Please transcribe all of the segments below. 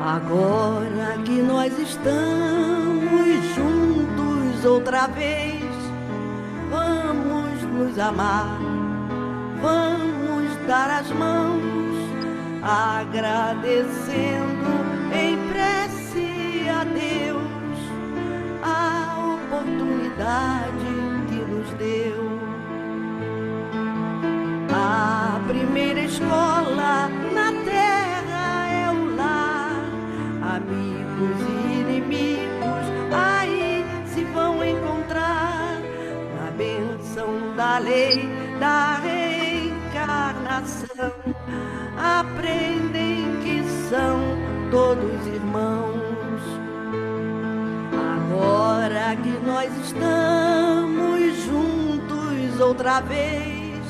Agora que nós estamos juntos outra vez, vamos nos amar, vamos dar as mãos, agradecendo em prece a Deus a oportunidade que nos deu. A primeira escola na terra é o lar, amigos e inimigos aí se vão encontrar na bênção da lei da reencarnação. Aprendem que são todos irmãos. Agora que nós estamos juntos outra vez,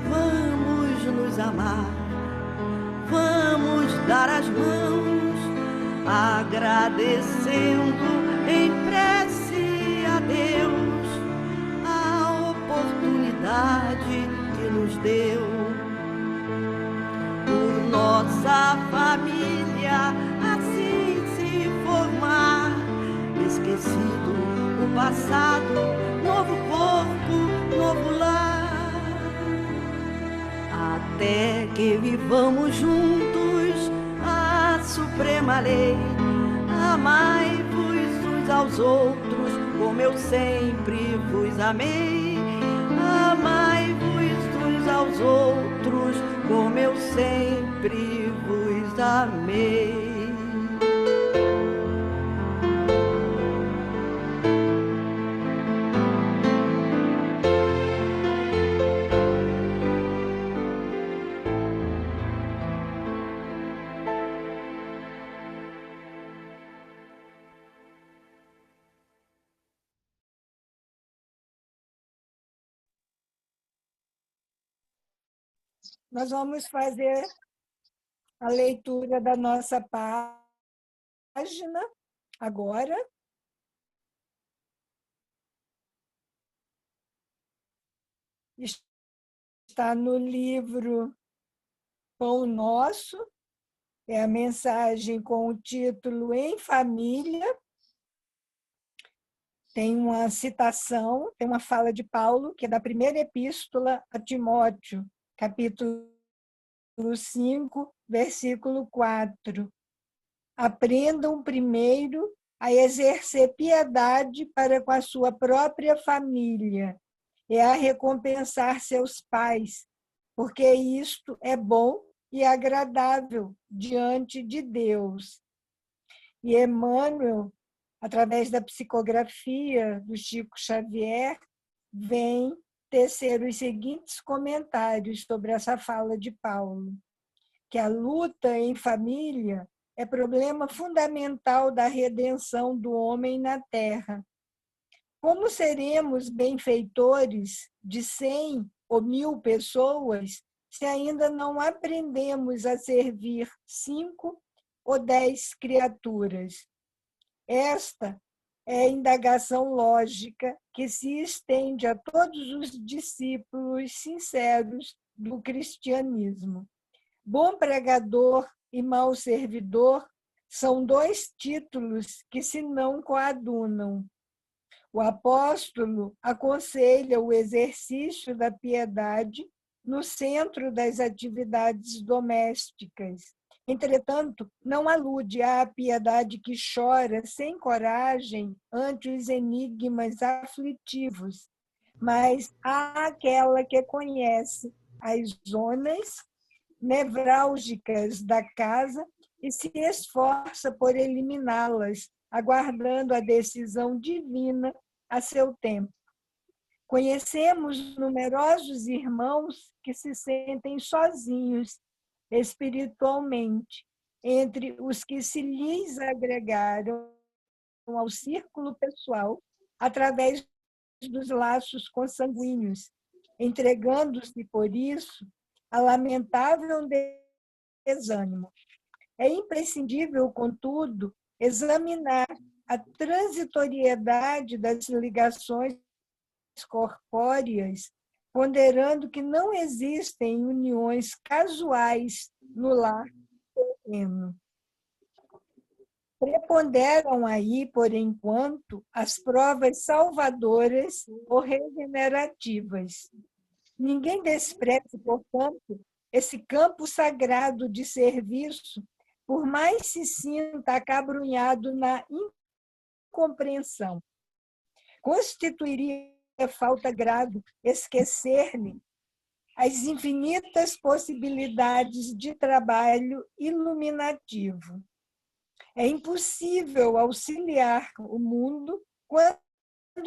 vamos nos amar, vamos dar as mãos, agradecendo em prece a Deus a oportunidade que nos deu. Por nossa família assim se formar, esquecido o passado, novo corpo, novo lar. Até que vivamos juntos a suprema lei, amai-vos uns aos outros como eu sempre vos amei. Amai-vos uns aos outros como eu sempre vos amei. Nós vamos fazer a leitura da nossa página agora. Está no livro Pão Nosso, é a mensagem com o título Em Família. Tem uma citação, tem uma fala de Paulo, que é da primeira epístola a Timóteo, capítulo 5, versículo 4. Aprendam primeiro a exercer piedade para com a sua própria família e a recompensar seus pais, porque isto é bom e agradável diante de Deus. E Emmanuel, através da psicografia do Chico Xavier, vem tecer os seguintes comentários sobre essa fala de Paulo, que a luta em família é problema fundamental da redenção do homem na Terra. Como seremos benfeitores de 100 ou 1000 pessoas se ainda não aprendemos a servir 5 ou 10 criaturas? Esta é a indagação lógica que se estende a todos os discípulos sinceros do cristianismo. Bom pregador e mau servidor são 2 títulos que se não coadunam. O apóstolo aconselha o exercício da piedade no centro das atividades domésticas. Entretanto, não alude à piedade que chora sem coragem ante os enigmas aflitivos, mas àquela que conhece as zonas nevrálgicas da casa e se esforça por eliminá-las, aguardando a decisão divina a seu tempo. Conhecemos numerosos irmãos que se sentem sozinhos espiritualmente, entre os que se lhes agregaram ao círculo pessoal através dos laços consanguíneos, entregando-se, por isso, a lamentável desânimo. É imprescindível, contudo, examinar a transitoriedade das ligações corpóreas, ponderando que não existem uniões casuais no lar terreno. Preponderam aí, por enquanto, as provas salvadoras ou regenerativas. Ninguém despreze, portanto, esse campo sagrado de serviço, por mais se sinta acabrunhado na incompreensão. Constituiria falta grave esquecer-lhe as infinitas possibilidades de trabalho iluminativo. É impossível auxiliar o mundo quando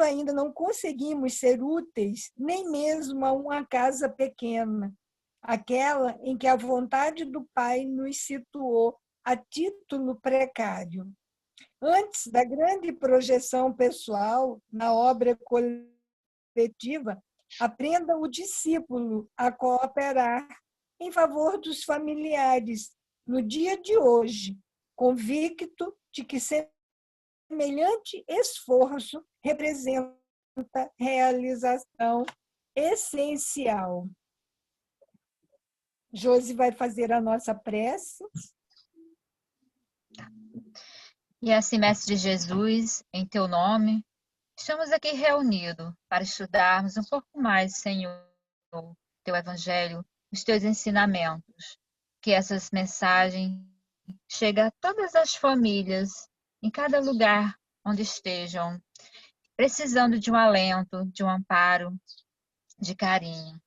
ainda não conseguimos ser úteis nem mesmo a uma casa pequena, aquela em que a vontade do Pai nos situou a título precário. Antes da grande projeção pessoal na obra coletiva, aprenda o discípulo a cooperar em favor dos familiares no dia de hoje, convicto de que semelhante esforço representa realização essencial. Josi vai fazer a nossa prece. E assim, Mestre Jesus, em teu nome, estamos aqui reunidos para estudarmos um pouco mais, Senhor, teu Evangelho, os teus ensinamentos. Que essas mensagens cheguem a todas as famílias, em cada lugar onde estejam, precisando de um alento, de um amparo, de carinho.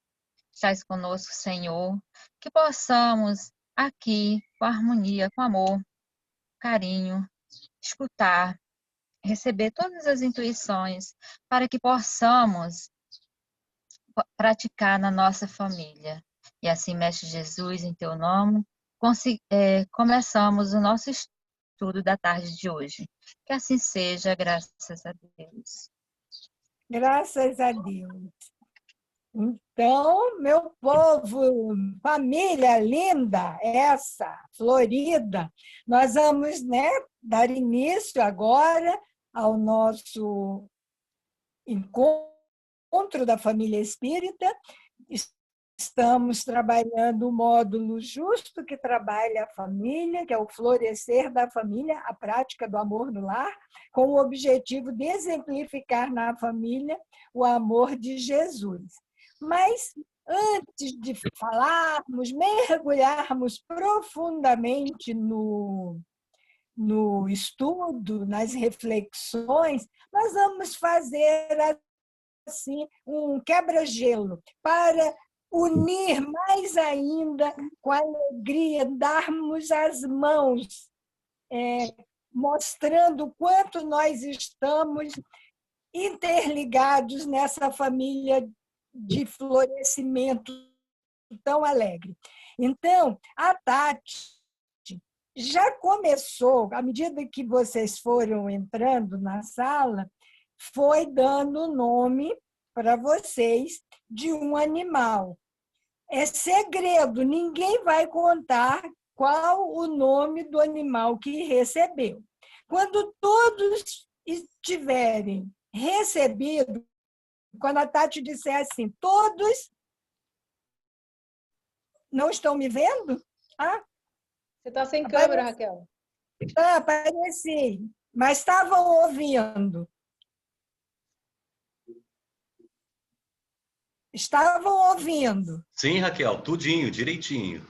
Estás conosco, Senhor, que possamos aqui, com harmonia, com amor, carinho, escutar, receber todas as intuições para que possamos praticar na nossa família. E assim, Mestre Jesus, em teu nome, começamos o nosso estudo da tarde de hoje. Que assim seja, graças a Deus. Graças a Deus. Então, meu povo, família linda, essa, florida, nós vamos, dar início agora ao nosso encontro da família espírita. Estamos trabalhando o módulo justo que trabalha a família, que é o florescer da família, a prática do amor no lar, com o objetivo de exemplificar na família o amor de Jesus. Mas, antes de falarmos, mergulharmos profundamente no estudo, nas reflexões, nós vamos fazer assim um quebra-gelo para unir mais ainda com a alegria, darmos as mãos, mostrando o quanto nós estamos interligados nessa família de florescimento tão alegre. Então, a Tati já começou, à medida que vocês foram entrando na sala, foi dando o nome para vocês de um animal. É segredo, ninguém vai contar qual o nome do animal que recebeu. Quando todos estiverem recebido, quando a Tati disser assim, todos não estão me vendo? Você está sem câmera, Raquel. Apareci, mas estavam ouvindo. Estavam ouvindo. Sim, Raquel, tudinho, direitinho.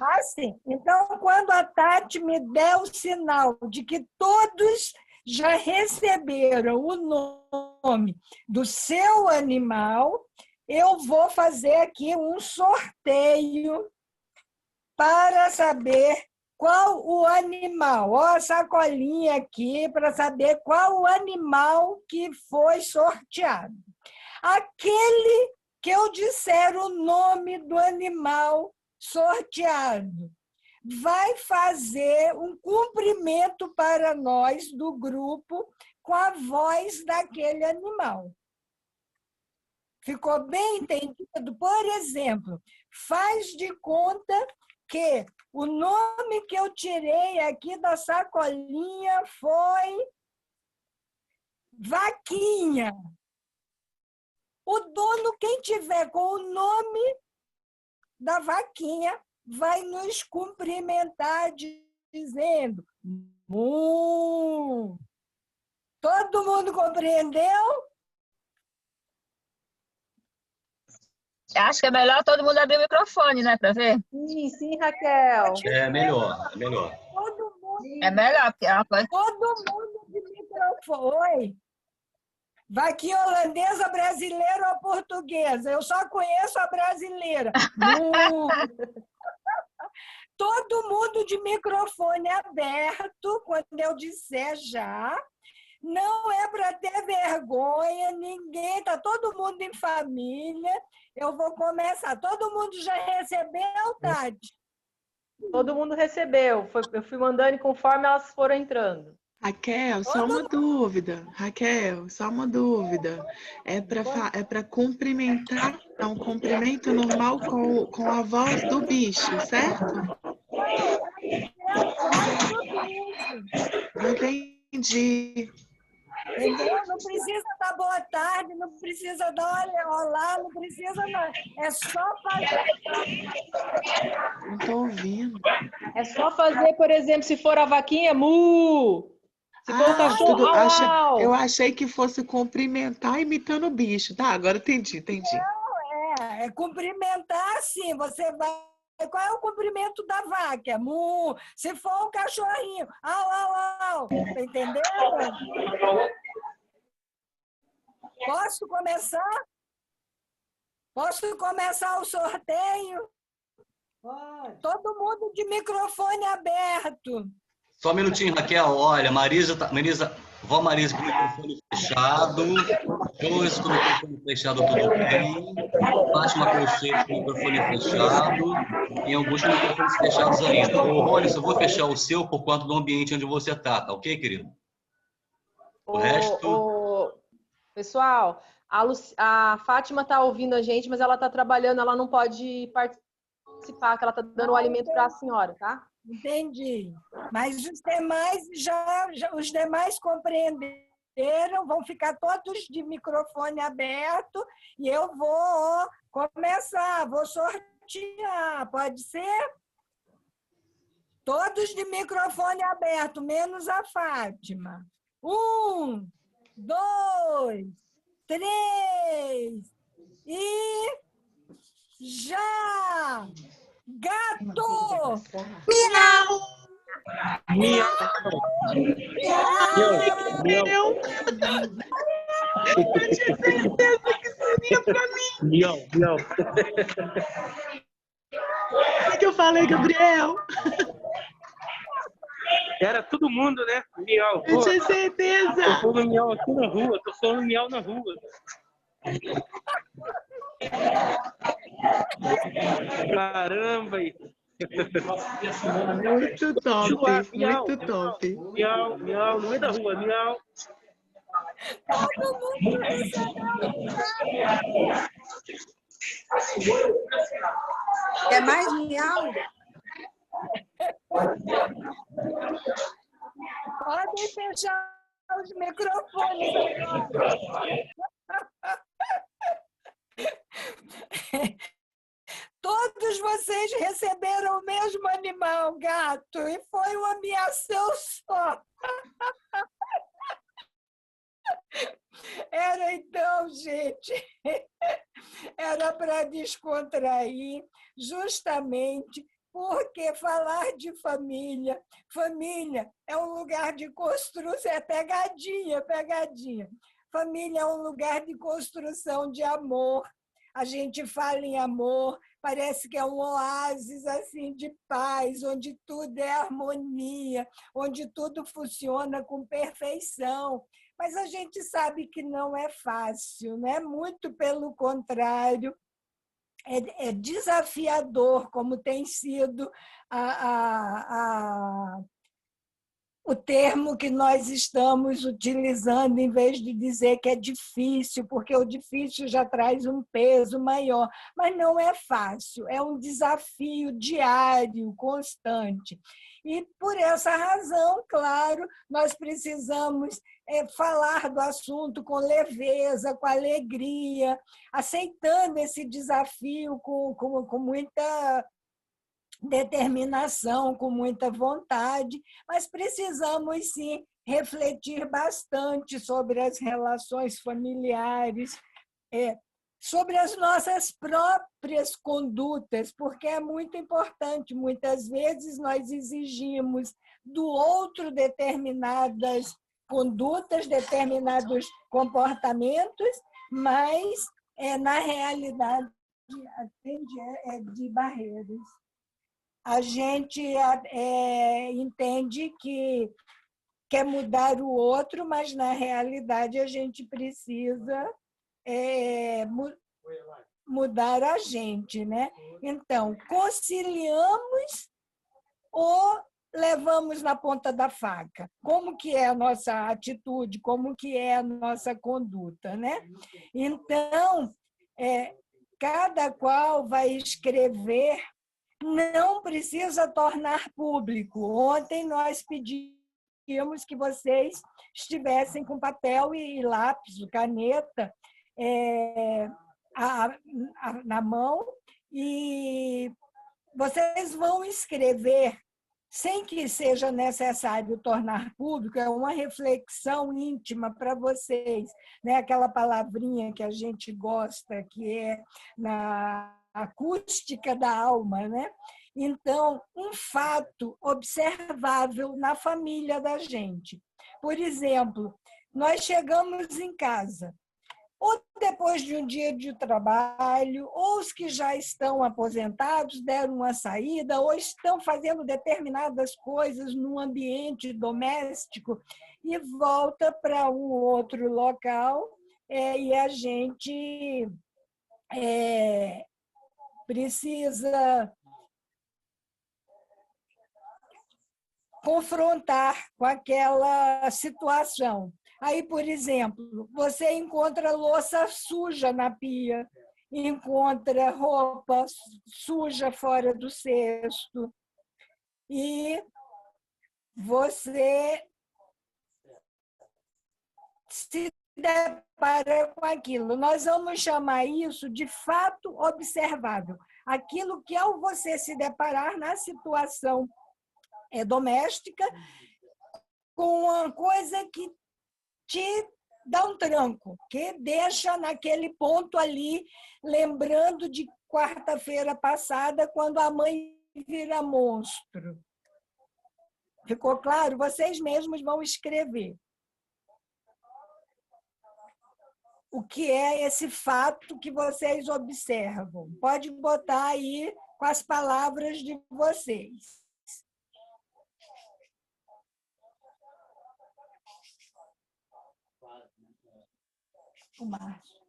Ah, sim. Então, quando a Tati me der o sinal de que todos já receberam o nome do seu animal, eu vou fazer aqui um sorteio para saber qual o animal. Ó, a sacolinha aqui para saber qual o animal que foi sorteado. Aquele que eu disser o nome do animal sorteado vai fazer um cumprimento para nós do grupo com a voz daquele animal. Ficou bem entendido? Por exemplo, faz de conta que o nome que eu tirei aqui da sacolinha foi Vaquinha. O dono, quem tiver com o nome da Vaquinha, vai nos cumprimentar dizendo mu. Todo mundo compreendeu? Acho que é melhor todo mundo abrir o microfone, né, para ver? Sim, sim, Raquel. É melhor, é melhor. Todo mundo, É melhor, porque é uma coisa. todo mundo de microfone. Oi. Vaquinha holandesa, brasileira ou portuguesa? Eu só conheço a brasileira. Todo mundo de microfone aberto, quando eu disser já. Não é para ter vergonha, ninguém, está todo mundo em família. Eu vou começar. Todo mundo já recebeu, Tati? Todo mundo recebeu. Eu fui mandando conforme elas foram entrando. Raquel, só uma dúvida. Raquel, só uma dúvida. É para cumprimentar, é um cumprimento normal com a voz do bicho, certo? Não entendi. Entendeu? Não precisa dar boa tarde, não precisa dar olá, não precisa não. É só fazer. Não estou ouvindo. É só fazer, por exemplo, se for a vaquinha, mu! Se for o cachorro, au, au! Eu achei que fosse cumprimentar imitando o bicho. Tá, agora entendi. É cumprimentar sim. Você vai. Qual é o cumprimento da vaca? Mu. Se for um cachorrinho, au, au, au. Entendeu? Posso começar? Posso começar o sorteio? Pode. Todo mundo de microfone aberto. Só um minutinho, Raquel. Olha, vó Marisa com o microfone fechado. Joyce com o microfone fechado, tudo bem. Fátima Conceito com o microfone fechado. Tem alguns com microfones fechados ainda. Ô, Rony, eu vou fechar o seu por conta do ambiente onde você está, tá ok, querido? O resto... Pessoal, a Fátima está ouvindo a gente, mas ela está trabalhando, ela não pode participar, que ela está dando o alimento para a senhora, tá? Entendi. Mas os demais os demais compreenderam, vão ficar todos de microfone aberto e eu vou começar, vou sortear, pode ser? Todos de microfone aberto, menos a Fátima. 1, 2, 3 e já! Gato! Miau! Miau! Eu tinha certeza que seria pra mim. Miau, miau. O que eu falei, Gabriel? Era todo mundo, né? Miau. Eu tinha certeza. Tô falando miau aqui na rua, tô falando miau na rua. Caramba! Muito top, muito top. Miau, miau, no meio da rua, miau. Todo mundo recebeu. Quer mais miau? Podem fechar os microfones. Todos vocês receberam o mesmo animal, gato, e foi uma ameação só. Era então, gente, era para descontrair, justamente porque falar de família é um lugar de construção, é pegadinha. Família é um lugar de construção de amor. A gente fala em amor, parece que é um oásis assim de paz, onde tudo é harmonia, onde tudo funciona com perfeição. Mas a gente sabe que não é fácil, né? Muito pelo contrário. É desafiador, como tem sido o termo que nós estamos utilizando, em vez de dizer que é difícil, porque o difícil já traz um peso maior. Mas não é fácil, é um desafio diário, constante. E, por essa razão, claro, nós precisamos falar do assunto com leveza, com alegria, aceitando esse desafio com muita determinação, com muita vontade, mas precisamos, sim, refletir bastante sobre as relações familiares, sobre as nossas próprias condutas, porque é muito importante. Muitas vezes nós exigimos do outro determinadas condutas, determinados comportamentos, mas, na realidade, atende de barreiras. A gente entende que quer mudar o outro, mas, na realidade, a gente precisa mudar a gente, né? Então, conciliamos ou levamos na ponta da faca? Como que é a nossa atitude? Como que é a nossa conduta, né? Então, cada qual vai escrever, não precisa tornar público. Ontem nós pedimos que vocês estivessem com papel e lápis, caneta, na mão, e vocês vão escrever sem que seja necessário tornar público. É uma reflexão íntima para vocês, né? Aquela palavrinha que a gente gosta, que é na acústica da alma, né? Então, um fato observável na família da gente. Por exemplo, nós chegamos em casa, ou depois de um dia de trabalho, ou os que já estão aposentados deram uma saída, ou estão fazendo determinadas coisas no ambiente doméstico e volta para um outro local, e a gente precisa confrontar com aquela situação. Aí, por exemplo, você encontra louça suja na pia, encontra roupa suja fora do cesto, e você se depara com aquilo. Nós vamos chamar isso de fato observável. Aquilo que, ao você se deparar na situação doméstica, com uma coisa que te dá um tranco, que deixa naquele ponto ali, lembrando de quarta-feira passada, quando a mãe vira monstro. Ficou claro? Vocês mesmos vão escrever o que é esse fato que vocês observam. Pode botar aí com as palavras de vocês. O Márcio.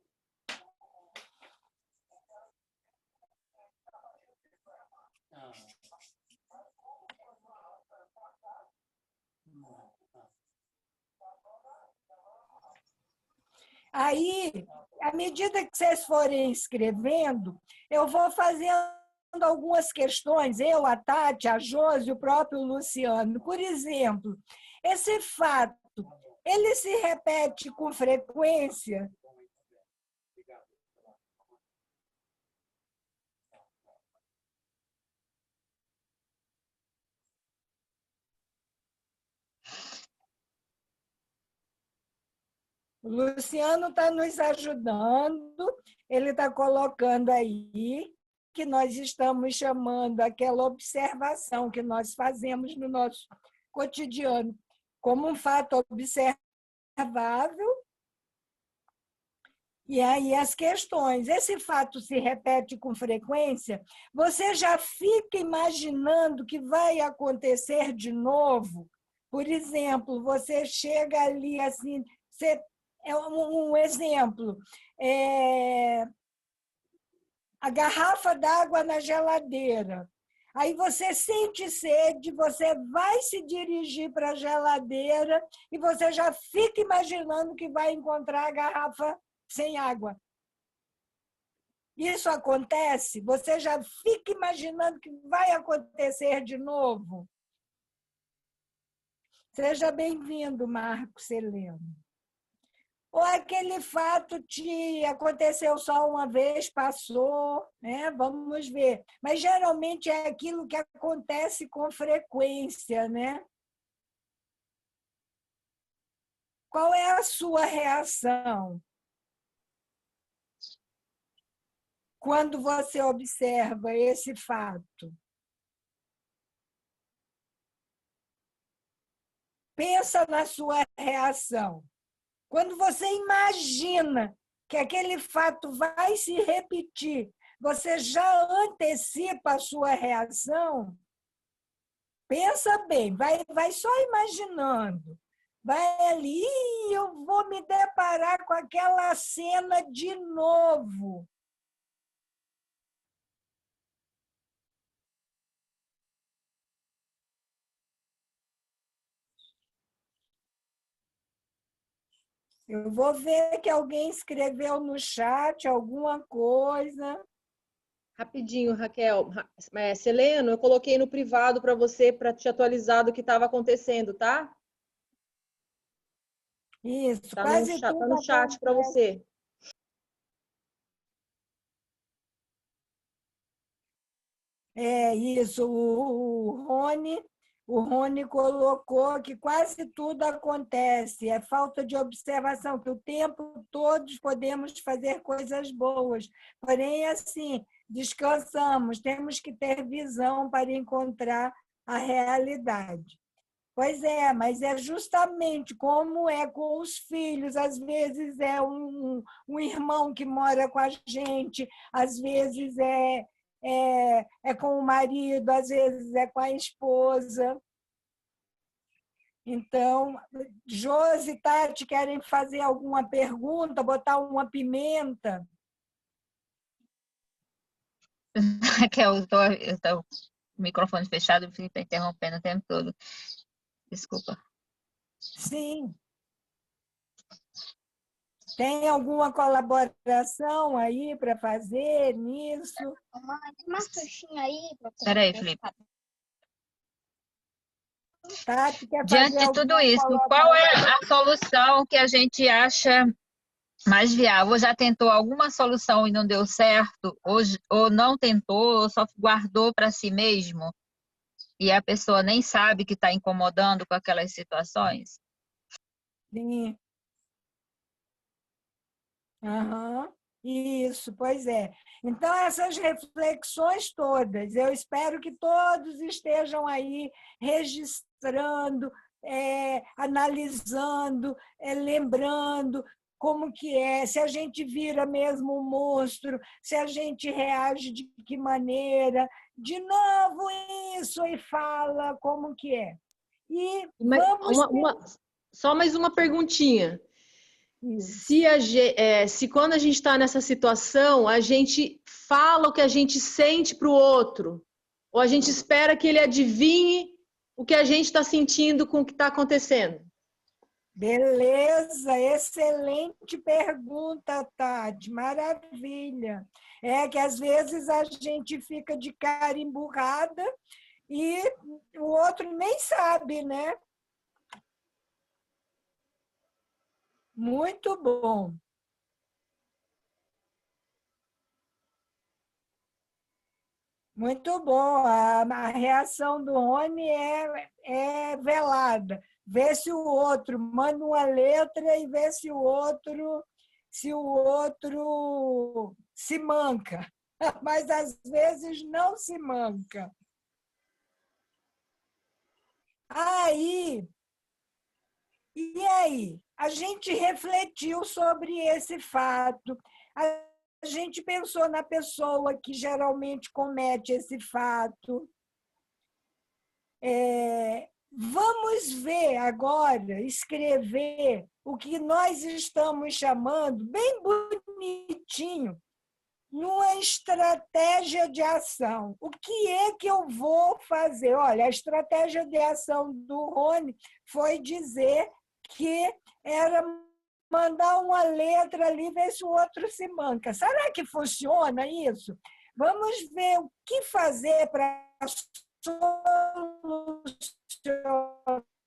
Aí, à medida que vocês forem escrevendo, eu vou fazendo algumas questões, eu, a Tati, a Josi, o próprio Luciano. Por exemplo, esse fato, ele se repete com frequência? O Luciano está nos ajudando, ele está colocando aí que nós estamos chamando aquela observação que nós fazemos no nosso cotidiano como um fato observável. E aí as questões. Esse fato se repete com frequência? Você já fica imaginando que vai acontecer de novo? Por exemplo, você chega ali assim, um exemplo, a garrafa d'água na geladeira. Aí você sente sede, você vai se dirigir para a geladeira e você já fica imaginando que vai encontrar a garrafa sem água. Isso acontece? Você já fica imaginando que vai acontecer de novo? Seja bem-vindo, Marcos Heleno. Ou aquele fato te aconteceu só uma vez, passou, né? Vamos ver. Mas geralmente é aquilo que acontece com frequência, né? Qual é a sua reação quando você observa esse fato? Pensa na sua reação. Quando você imagina que aquele fato vai se repetir, você já antecipa a sua reação? Pensa bem, vai só imaginando. Vai ali, "Ih, eu vou me deparar com aquela cena de novo." Eu vou ver que alguém escreveu no chat alguma coisa. Rapidinho, Raquel. Seleno, eu coloquei no privado para você, para te atualizar do que estava acontecendo, tá? Isso, Tá quase tá tudo no chat para acontece. você. É isso, o Rony colocou que quase tudo acontece, é falta de observação, que o tempo todos podemos fazer coisas boas, porém, assim, descansamos, temos que ter visão para encontrar a realidade. Pois é, mas é justamente como é com os filhos. Às vezes é um irmão que mora com a gente, às vezes é com o marido, às vezes é com a esposa. Então, Josi e Tati querem fazer alguma pergunta, botar uma pimenta? Raquel, eu tô com o microfone fechado, o Felipe está interrompendo o tempo todo. Desculpa. Sim. Tem alguma colaboração aí para fazer nisso? Uma caixinha aí. Espera aí, Felipe. Tati, quer Diante fazer de tudo alguma isso, qual colaboração? é a solução que a gente acha mais viável? Ou já tentou alguma solução e não deu certo? Ou não tentou, ou só guardou para si mesmo? E a pessoa nem sabe que está incomodando com aquelas situações? Sim. Aham. Isso, pois é. Então, essas reflexões todas, eu espero que todos estejam aí registrando, analisando, lembrando como que é, se a gente vira mesmo um monstro, se a gente reage de que maneira, de novo isso e fala como que é. E vamos... Só mais uma perguntinha. Se quando a gente está nessa situação, a gente fala o que a gente sente para o outro, ou a gente espera que ele adivinhe o que a gente está sentindo com o que está acontecendo? Beleza, excelente pergunta, Tati, maravilha. É que às vezes a gente fica de cara emburrada e o outro nem sabe, né? Muito bom. Muito bom. A reação do Rony é velada. Vê se o outro manda uma letra e vê se o outro se manca. Mas às vezes não se manca. E aí? A gente refletiu sobre esse fato. A gente pensou na pessoa que geralmente comete esse fato. Vamos ver agora, escrever o que nós estamos chamando, bem bonitinho, numa estratégia de ação. O que é que eu vou fazer? Olha, a estratégia de ação do Rony foi dizer que era mandar uma letra ali, ver se o outro se manca. Será que funciona isso? Vamos ver o que fazer para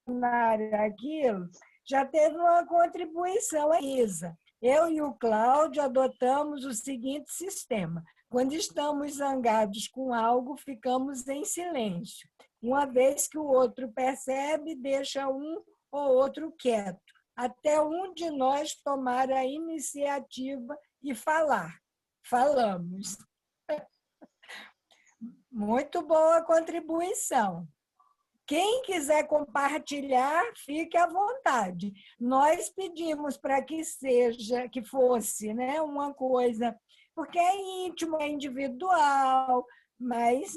solucionar aquilo. já teve uma contribuição, a Isa. Eu e o Cláudio adotamos o seguinte sistema. Quando estamos zangados com algo, ficamos em silêncio. Uma vez que o outro percebe, deixa um ou outro quieto, até um de nós tomar a iniciativa e falar. Falamos. Muito boa contribuição. Quem quiser compartilhar, fique à vontade. Nós pedimos para que fosse, né, uma coisa, porque é íntimo, é individual, mas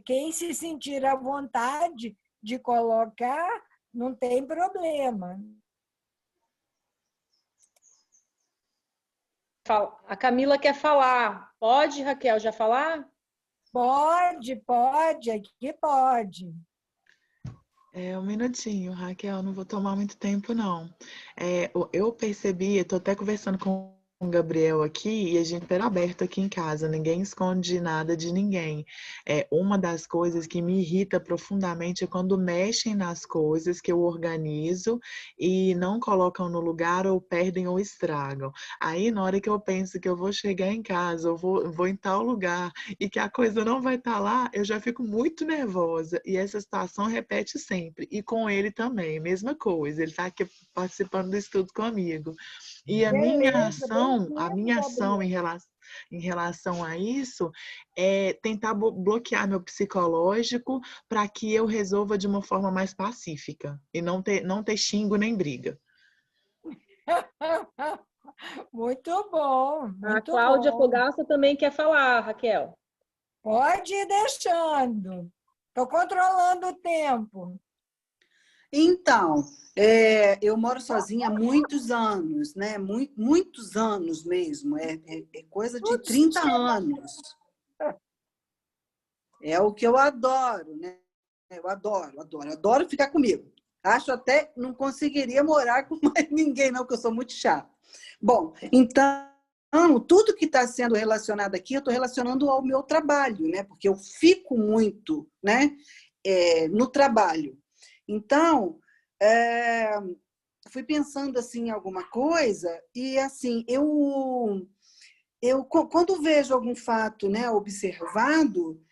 quem se sentir à vontade de colocar, não tem problema. A Camila quer falar. Pode, Raquel, já falar? Pode, aqui pode. Um minutinho, Raquel, não vou tomar muito tempo, não. Eu percebi, estou até conversando com o Gabriel aqui, e a gente era aberto aqui em casa, ninguém esconde nada de ninguém. Uma das coisas que me irrita profundamente é quando mexem nas coisas que eu organizo e não colocam no lugar, ou perdem ou estragam. Aí, na hora que eu penso que eu vou chegar em casa, eu vou em tal lugar, e que a coisa não vai estar lá, eu já fico muito nervosa. E essa situação repete sempre. E com ele também, mesma coisa. Ele está aqui participando do estudo comigo. E a minha ação em relação a isso é tentar bloquear meu psicológico para que eu resolva de uma forma mais pacífica e não ter xingo nem briga. Muito bom. Muito a Cláudia Fogaça também quer falar, Raquel. Pode ir deixando. Estou controlando o tempo. Então, eu moro sozinha há muitos anos, né? Muitos anos mesmo, coisa de 30 anos. É o que eu adoro, né? Eu adoro ficar comigo. Acho até não conseguiria morar com mais ninguém, não, porque eu sou muito chata. Bom, então, tudo que está sendo relacionado aqui, eu estou relacionando ao meu trabalho, né? Porque eu fico muito, né? No trabalho. Então, fui pensando assim em alguma coisa e assim eu quando vejo algum fato, né, observado,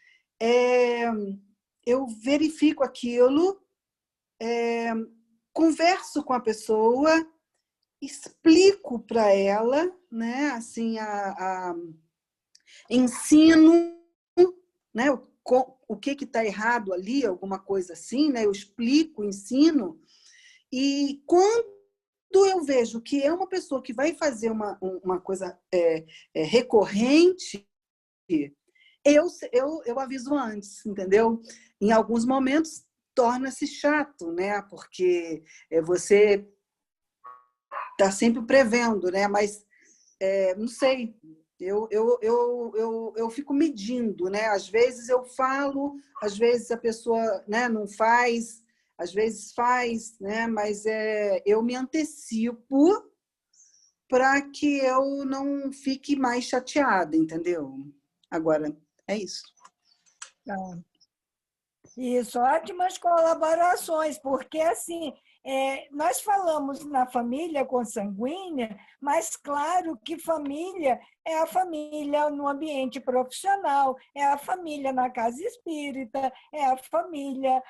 eu verifico aquilo, converso com a pessoa, explico para ela, né, assim ensino, né, o que está errado ali, alguma coisa assim, né? Eu explico, ensino, e quando eu vejo que é uma pessoa que vai fazer uma coisa recorrente, eu aviso antes, entendeu? Em alguns momentos torna-se chato, né? Porque você está sempre prevendo, né? Mas não sei. Eu fico medindo, né? Às vezes eu falo, às vezes a pessoa, né, não faz, às vezes faz, né? Mas eu me antecipo para que eu não fique mais chateada, entendeu? Agora, é isso. Isso, ótimas colaborações, porque assim, nós falamos na família consanguínea, mas claro que família é a família no ambiente profissional, é a família na casa espírita, é a família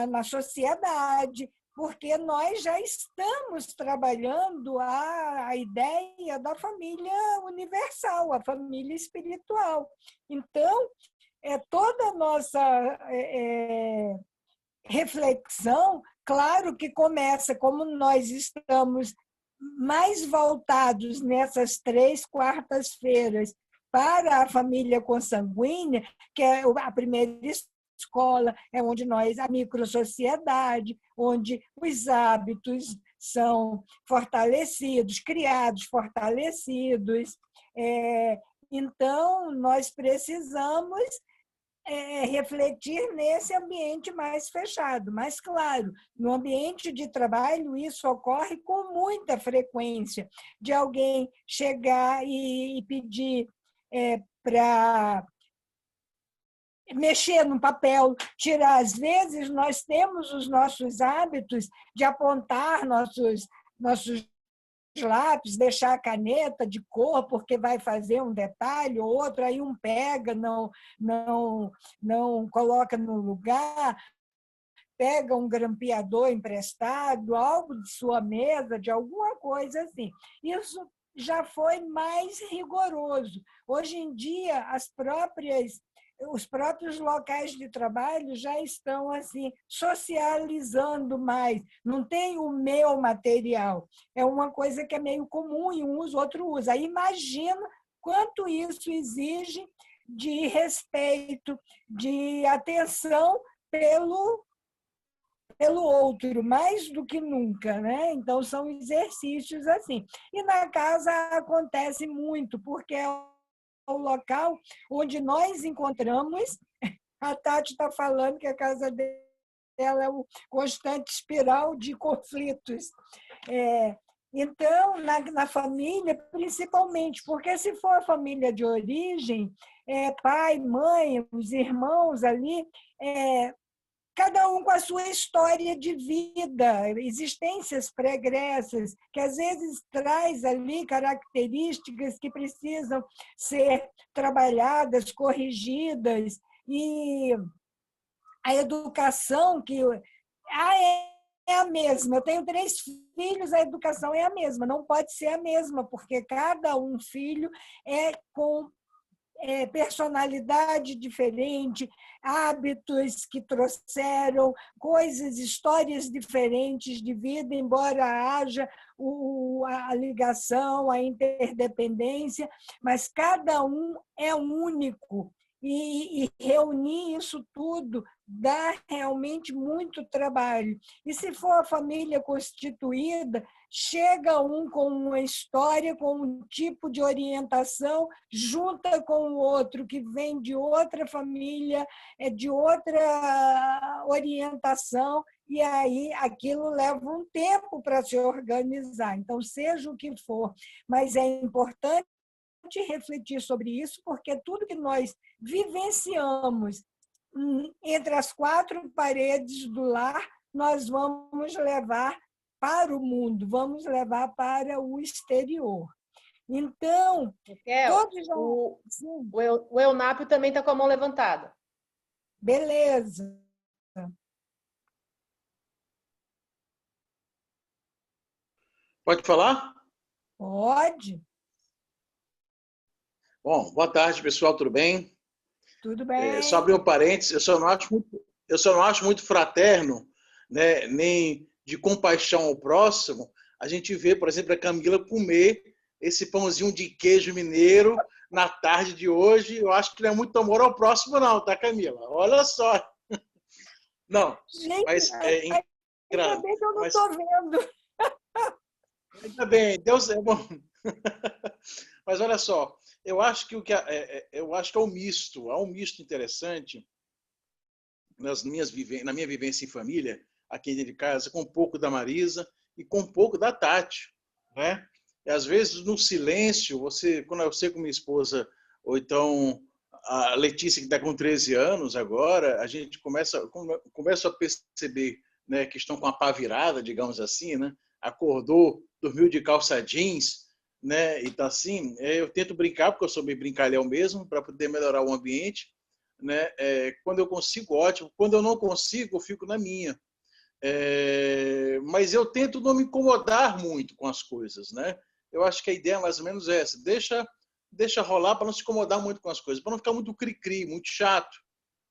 na sociedade, porque nós já estamos trabalhando a ideia da família universal, a família espiritual. Então, toda a nossa reflexão, claro que começa, como nós estamos mais voltados nessas 3 quartas-feiras para a família consanguínea, que é a primeira escola, é onde a microsociedade, onde os hábitos são fortalecidos, criados, fortalecidos. Então, nós precisamos refletir nesse ambiente mais fechado. Mas, claro, no ambiente de trabalho, isso ocorre com muita frequência, de alguém chegar e pedir para mexer no papel, tirar. Às vezes, nós temos os nossos hábitos de apontar nossos lápis, deixar a caneta de cor, porque vai fazer um detalhe ou outro, aí um pega, não coloca no lugar, pega um grampeador emprestado, algo de sua mesa, de alguma coisa assim. Isso já foi mais rigoroso. Hoje em dia, os próprios locais de trabalho já estão assim socializando mais. Não tem o meu material. É uma coisa que é meio comum e um usa, o outro usa. Aí imagina quanto isso exige de respeito, de atenção pelo outro, mais do que nunca, né? Então, são exercícios assim. E na casa acontece muito, porque é o local onde nós encontramos. A Tati está falando que a casa dela é um constante espiral de conflitos. Então, na família, principalmente, porque se for a família de origem, pai, mãe, os irmãos ali, cada um com a sua história de vida, existências pregressas, que às vezes traz ali características que precisam ser trabalhadas, corrigidas, e a educação que é a mesma. Eu tenho 3 filhos, a educação é a mesma, não pode ser a mesma, porque cada filho é com personalidade diferente, hábitos que trouxeram, coisas, histórias diferentes de vida, embora haja a ligação, a interdependência, mas cada um é único. E reunir isso tudo dá realmente muito trabalho. E se for a família constituída, chega um com uma história, com um tipo de orientação, junta com o outro que vem de outra família, de outra orientação, e aí aquilo leva um tempo para se organizar. Então, seja o que for, mas é importante refletir sobre isso, porque tudo que nós vivenciamos entre as 4 paredes do lar, nós vamos levar para o mundo, vamos levar para o exterior. Então, todos já... o Eunápio também está com a mão levantada. Beleza. Pode falar? Pode. Bom, boa tarde, pessoal, tudo bem? Tudo bem. Só abrir um parênteses, eu só não acho muito fraterno, né, nem de compaixão ao próximo, a gente vê, por exemplo, a Camila comer esse pãozinho de queijo mineiro na tarde de hoje. Eu acho que não é muito amor ao próximo, não, tá, Camila? Olha só. Não, gente, mas ainda bem que eu não estou vendo. Ainda bem, Deus é bom. Mas olha só, eu acho que eu acho que há um misto interessante na minha vivência em família, aqui dentro de casa, com um pouco da Marisa e com um pouco da Tati, né? E às vezes no silêncio, quando eu sei com minha esposa, ou então a Letícia que está com 13 anos agora, a gente começa a perceber, né, que estão com a pá virada, digamos assim, né? Acordou, dormiu de calça jeans, né? E tá assim, eu tento brincar, porque eu sou bem brincalhão mesmo, para poder melhorar o ambiente, né? Quando eu consigo, ótimo. Quando eu não consigo, eu fico na minha. Mas eu tento não me incomodar muito com as coisas, né? Eu acho que a ideia mais ou menos é essa. Deixa rolar para não se incomodar muito com as coisas, para não ficar muito cri-cri, muito chato,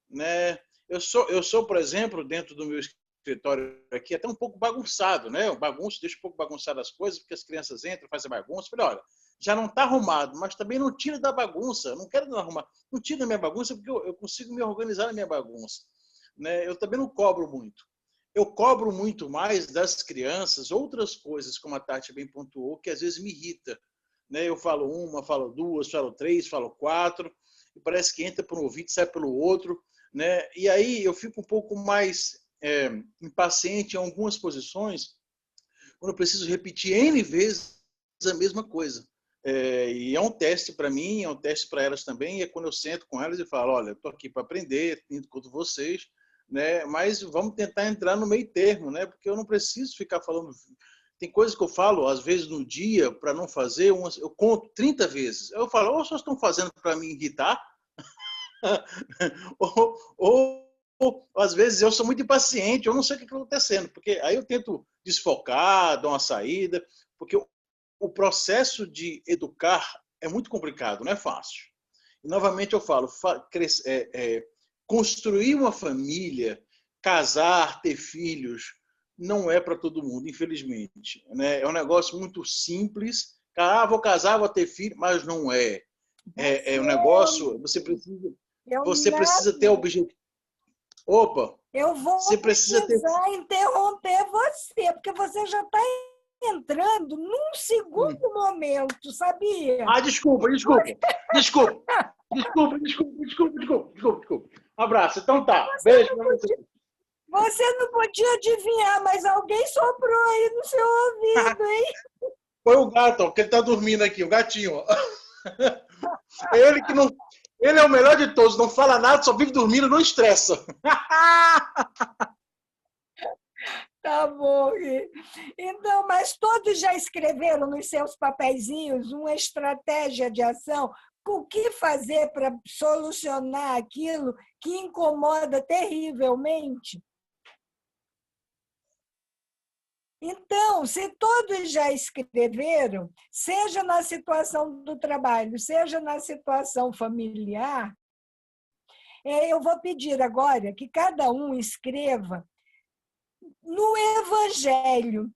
né? Eu sou, por exemplo, dentro do meu escritório aqui, até um pouco bagunçado, né? Eu deixo um pouco bagunçado as coisas, porque as crianças entram, fazem bagunça. Falei, olha, já não está arrumado, mas também não tira da bagunça. Eu não quero arrumar. Não tira da minha bagunça, porque eu consigo me organizar na minha bagunça, né? Eu também não cobro muito. Eu cobro muito mais das crianças outras coisas, como a Tati bem pontuou, que às vezes me irrita, né? Eu falo uma, falo duas, falo três, falo quatro, e parece que entra por um ouvido e sai pelo outro, né? E aí eu fico um pouco mais impaciente em algumas posições, quando eu preciso repetir N vezes a mesma coisa, E é um teste para mim, é um teste para elas também, e é quando eu sento com elas e falo, olha, eu estou aqui para aprender, tanto quanto vocês, né? Mas vamos tentar entrar no meio termo, né? Porque eu não preciso ficar falando... Tem coisas que eu falo, às vezes, no dia, para não fazer, eu conto 30 vezes. Eu falo, ou vocês estão fazendo para me irritar, ou, às vezes, eu sou muito impaciente, eu não sei o que está acontecendo, porque aí eu tento desfocar, dar uma saída, porque o processo de educar é muito complicado, não é fácil. E, novamente, eu falo, construir uma família, casar, ter filhos, não é para todo mundo, infelizmente. Né? É um negócio muito simples. Vou casar, vou ter filho, mas não é. É um negócio, você precisa ter objetivo. Opa! Eu vou precisar interromper você, porque você já está entrando num segundo momento, sabia? Desculpa. Abraço. Então tá. Beijo pra você. Você não podia adivinhar, mas alguém soprou aí no seu ouvido, hein? Foi o gato, porque ele tá dormindo aqui, o gatinho. Ele que não... Ele é o melhor de todos, não fala nada, só vive dormindo, não estressa. Tá bom. Então, mas todos já escreveram nos seus papeizinhos uma estratégia de ação? O que fazer para solucionar aquilo que incomoda terrivelmente? Então, se todos já escreveram, seja na situação do trabalho, seja na situação familiar, eu vou pedir agora que cada um escreva no Evangelho.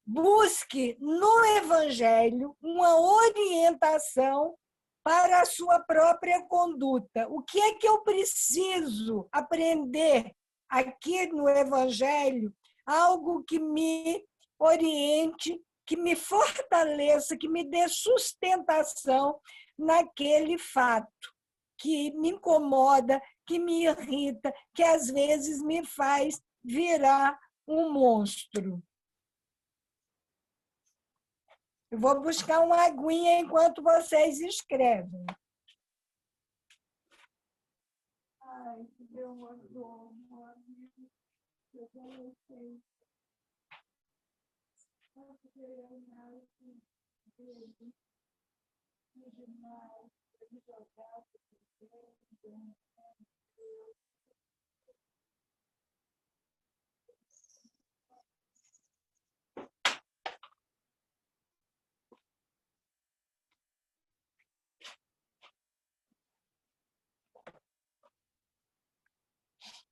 Busque no Evangelho uma orientação para a sua própria conduta. O que é que eu preciso aprender aqui no Evangelho? Algo que me oriente, que me fortaleça, que me dê sustentação naquele fato que me incomoda, que me irrita, que às vezes me faz virar um monstro. Eu vou buscar uma aguinha enquanto vocês escrevem. Ai, que deu uma dor.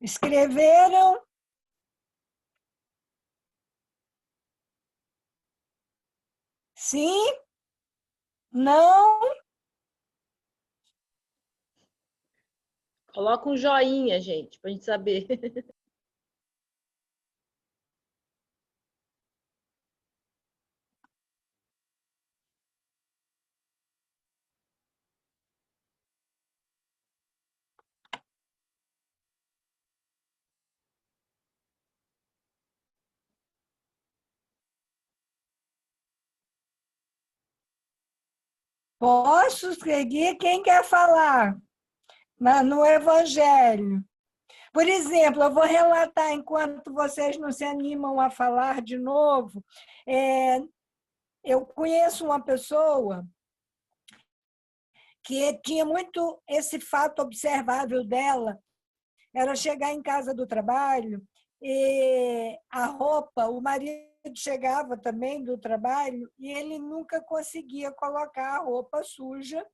Escreveram? Sim? Não? Coloca um joinha, gente, para a gente saber. Posso seguir? Quem quer falar? No Evangelho. Por exemplo, eu vou relatar, enquanto vocês não se animam a falar de novo, eu conheço uma pessoa que tinha muito esse fato observável dela, era chegar em casa do trabalho e a roupa, o marido chegava também do trabalho e ele nunca conseguia colocar a roupa suja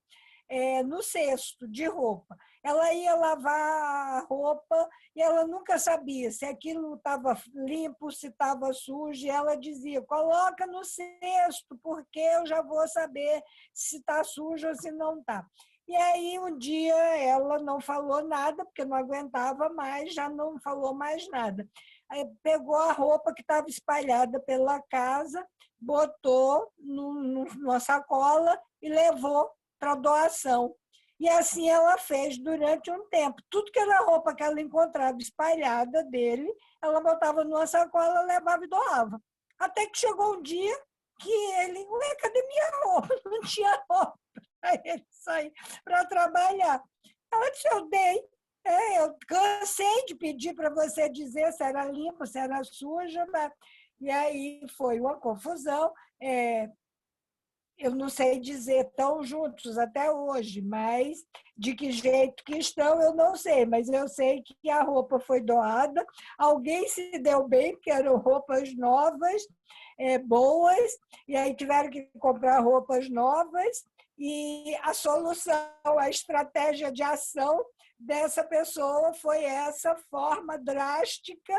no cesto de roupa. Ela ia lavar a roupa e ela nunca sabia se aquilo estava limpo, se estava sujo. E ela dizia, coloca no cesto, porque eu já vou saber se está sujo ou se não está. E aí, um dia, ela não falou nada, porque não aguentava mais, já não falou mais nada. Aí pegou a roupa que estava espalhada pela casa, botou numa sacola e levou para doação. E assim ela fez durante um tempo. Tudo que era roupa que ela encontrava espalhada dele, ela botava numa sacola, levava e doava. Até que chegou um dia que ele, ué, cadê minha roupa? Não tinha roupa para ele sair para trabalhar. Ela disse, eu dei. Eu cansei de pedir para você dizer se era limpo, se era suja, mas... E aí foi uma confusão. Eu não sei dizer, estão juntos até hoje, mas de que jeito que estão, eu não sei. Mas eu sei que a roupa foi doada, alguém se deu bem, porque eram roupas novas, boas, e aí tiveram que comprar roupas novas, e a solução, a estratégia de ação dessa pessoa foi essa forma drástica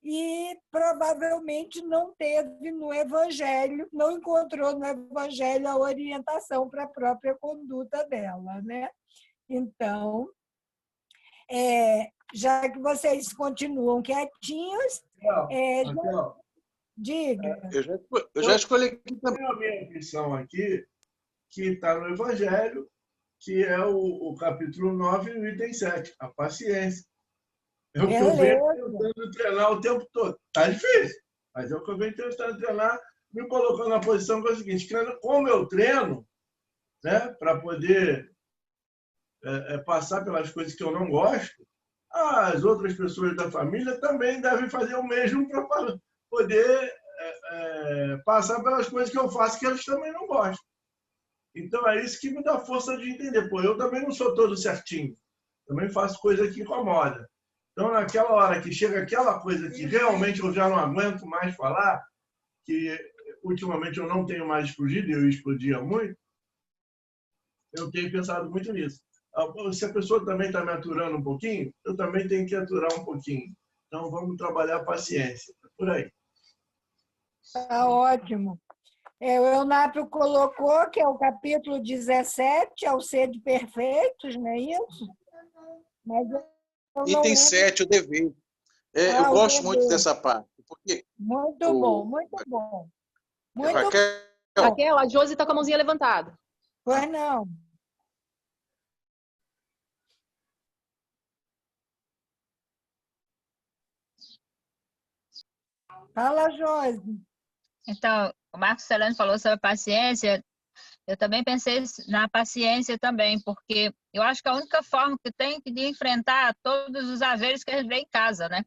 e provavelmente não teve no Evangelho, não encontrou no Evangelho a orientação para a própria conduta dela, né? Então, já que vocês continuam quietinhos, diga. Eu já escolhi aqui também. A minha opção aqui, que está no Evangelho, que é o capítulo 9, o item 7, a paciência. É o que eu venho tentando treinar o tempo todo. Está difícil, mas é o que eu venho tentando treinar, me colocando na posição que é o seguinte, como eu treino, né, para poder passar pelas coisas que eu não gosto, as outras pessoas da família também devem fazer o mesmo para poder passar pelas coisas que eu faço que eles também não gostam. Então, é isso que me dá força de entender. Pô, eu também não sou todo certinho. Também faço coisa que incomoda. Então, naquela hora que chega aquela coisa que realmente eu já não aguento mais falar, que ultimamente eu não tenho mais explodido, e eu explodia muito, eu tenho pensado muito nisso. Se a pessoa também está me aturando um pouquinho, eu também tenho que aturar um pouquinho. Então, vamos trabalhar a paciência. Por aí. Está ótimo. O Eunápio colocou que é o capítulo 17, ao ser de perfeitos, não é isso? Mas Item 7, o dever. Eu gosto muito dessa parte. Porque muito bom, muito bom. Muito Raquel, a Josi está com a mãozinha levantada. Pois não. Fala, Josi. Então, o Marcos Celano falou sobre a paciência. Eu também pensei na paciência também, porque eu acho que a única forma que tem de enfrentar todos os haveres que a gente vê em casa, né?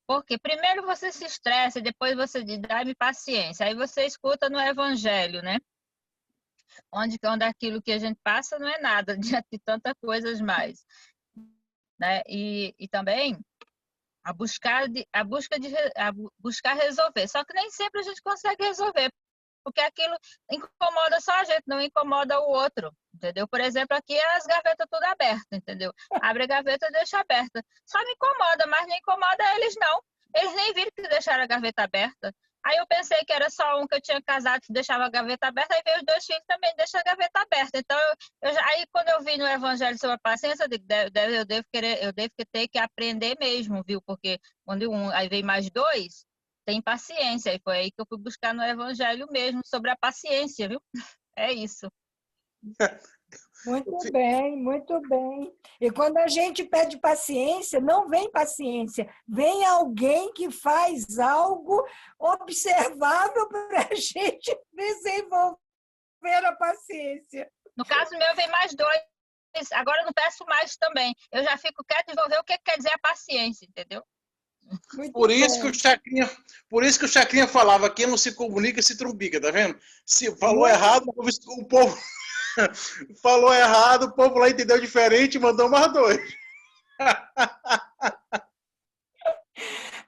Porque primeiro você se estressa, depois você diz, dá-me paciência. Aí você escuta no Evangelho, né? Onde aquilo que a gente passa não é nada, diante de tantas coisas mais. Né? E também a buscar resolver. Só que nem sempre a gente consegue resolver, porque aquilo incomoda só a gente, não incomoda o outro, entendeu? Por exemplo, aqui as gavetas tudo abertas, entendeu? Abre a gaveta e deixa aberta. Só me incomoda, mas não incomoda eles, não. Eles nem viram que deixaram a gaveta aberta. Aí eu pensei que era só um que eu tinha casado que deixava a gaveta aberta, aí veio os 2 filhos também deixam a gaveta aberta. Então, aí quando eu vi no Evangelho sobre a paciência, eu digo, eu devo ter que aprender mesmo, viu? Porque quando aí veio mais 2, tem paciência. E foi aí que eu fui buscar no Evangelho mesmo sobre a paciência, viu? É isso. Muito bem, muito bem. E quando a gente pede paciência, não vem paciência, vem alguém que faz algo observável para a gente desenvolver a paciência. No caso meu, vem mais 2. Agora eu não peço mais também. Eu já fico quieta e vou ver o que quer dizer a paciência, entendeu? Por isso que o Chacrinha falava, quem não se comunica se trumbica, tá vendo? Se falou errado, o povo falou errado, o povo lá entendeu diferente e mandou mais 2.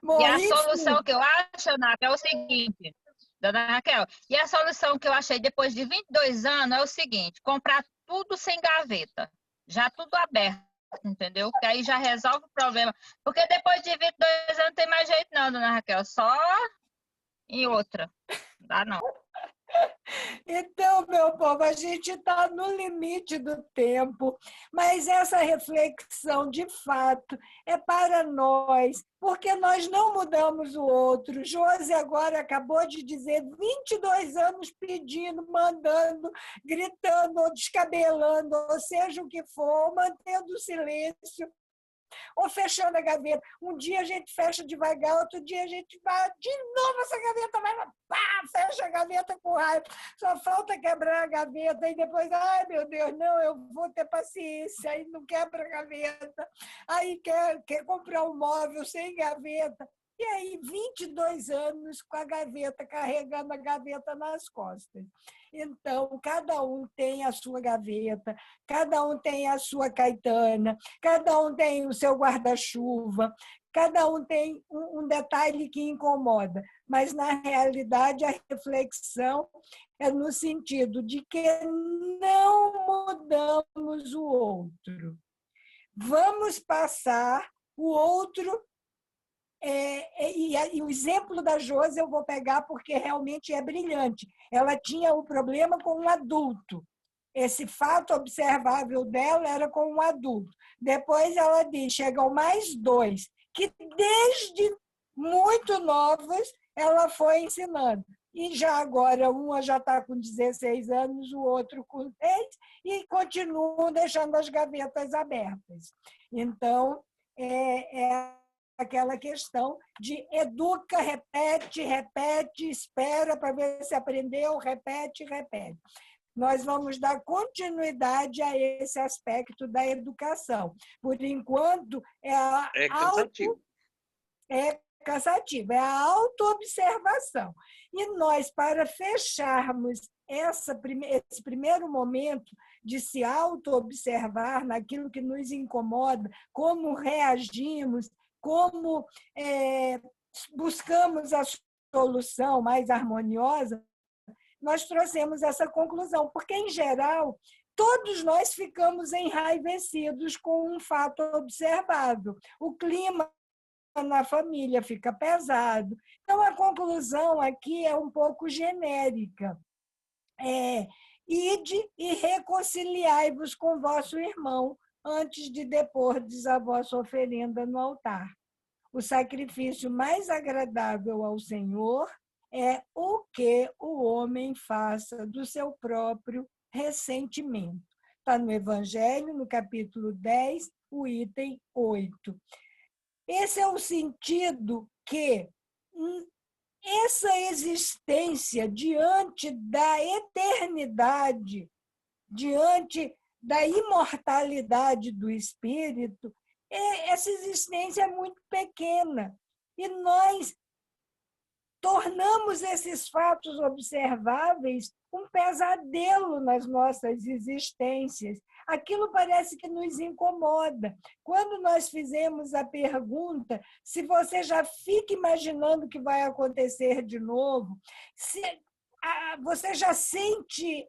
Bom, e a solução que eu acho, Ana, é o seguinte, dona Raquel, e a solução que eu achei depois de 22 anos é o seguinte, comprar tudo sem gaveta, já tudo aberto, entendeu? Que aí já resolve o problema. Porque depois de 22 anos não tem mais jeito não, dona Raquel, só em outra. Não dá não. Então, meu povo, a gente está no limite do tempo, mas essa reflexão, de fato, é para nós, porque nós não mudamos o outro. Josi agora acabou de dizer 22 anos pedindo, mandando, gritando, ou descabelando, ou seja o que for, mantendo silêncio. ou fechando a gaveta. Um dia a gente fecha devagar, outro dia a gente vai, de novo essa gaveta vai lá, pá, fecha a gaveta com raiva. Só falta quebrar a gaveta e depois, ai meu Deus, não, eu vou ter paciência, aí não quebra a gaveta, aí quer comprar um móvel sem gaveta. E aí, 22 anos com a gaveta, carregando a gaveta nas costas. Então, cada um tem a sua gaveta, cada um tem a sua caetana, cada um tem o seu guarda-chuva, cada um tem um detalhe que incomoda. Mas, na realidade, a reflexão é no sentido de que não mudamos o outro. Vamos passar o outro. E o exemplo da Josi eu vou pegar porque realmente é brilhante. Ela tinha o problema com um adulto. Esse fato observável dela era com um adulto. Depois ela diz, chegam mais 2, que desde muito novos ela foi ensinando. E já agora, uma já está com 16 anos, o outro com 10, e continuam deixando as gavetas abertas. Então, aquela questão de educa, repete, espera para ver se aprendeu, repete. Nós vamos dar continuidade a esse aspecto da educação. Por enquanto, é cansativo. É cansativo, é a autoobservação. E nós, para fecharmos esse primeiro momento de se auto-observar naquilo que nos incomoda, como reagimos, como buscamos a solução mais harmoniosa, nós trouxemos essa conclusão, porque, em geral, todos nós ficamos enraivecidos com um fato observado. O clima na família fica pesado. Então, a conclusão aqui é um pouco genérica. Ide e reconciliai-vos com vosso irmão antes de depordes a vossa oferenda no altar. O sacrifício mais agradável ao Senhor é o que o homem faça do seu próprio ressentimento. Está no Evangelho, no capítulo 10, o item 8. Esse é o sentido que essa existência diante da eternidade, diante da imortalidade do espírito, essa existência é muito pequena. E nós tornamos esses fatos observáveis um pesadelo nas nossas existências. Aquilo parece que nos incomoda. Quando nós fizemos a pergunta, se você já fica imaginando o que vai acontecer de novo, se você já sente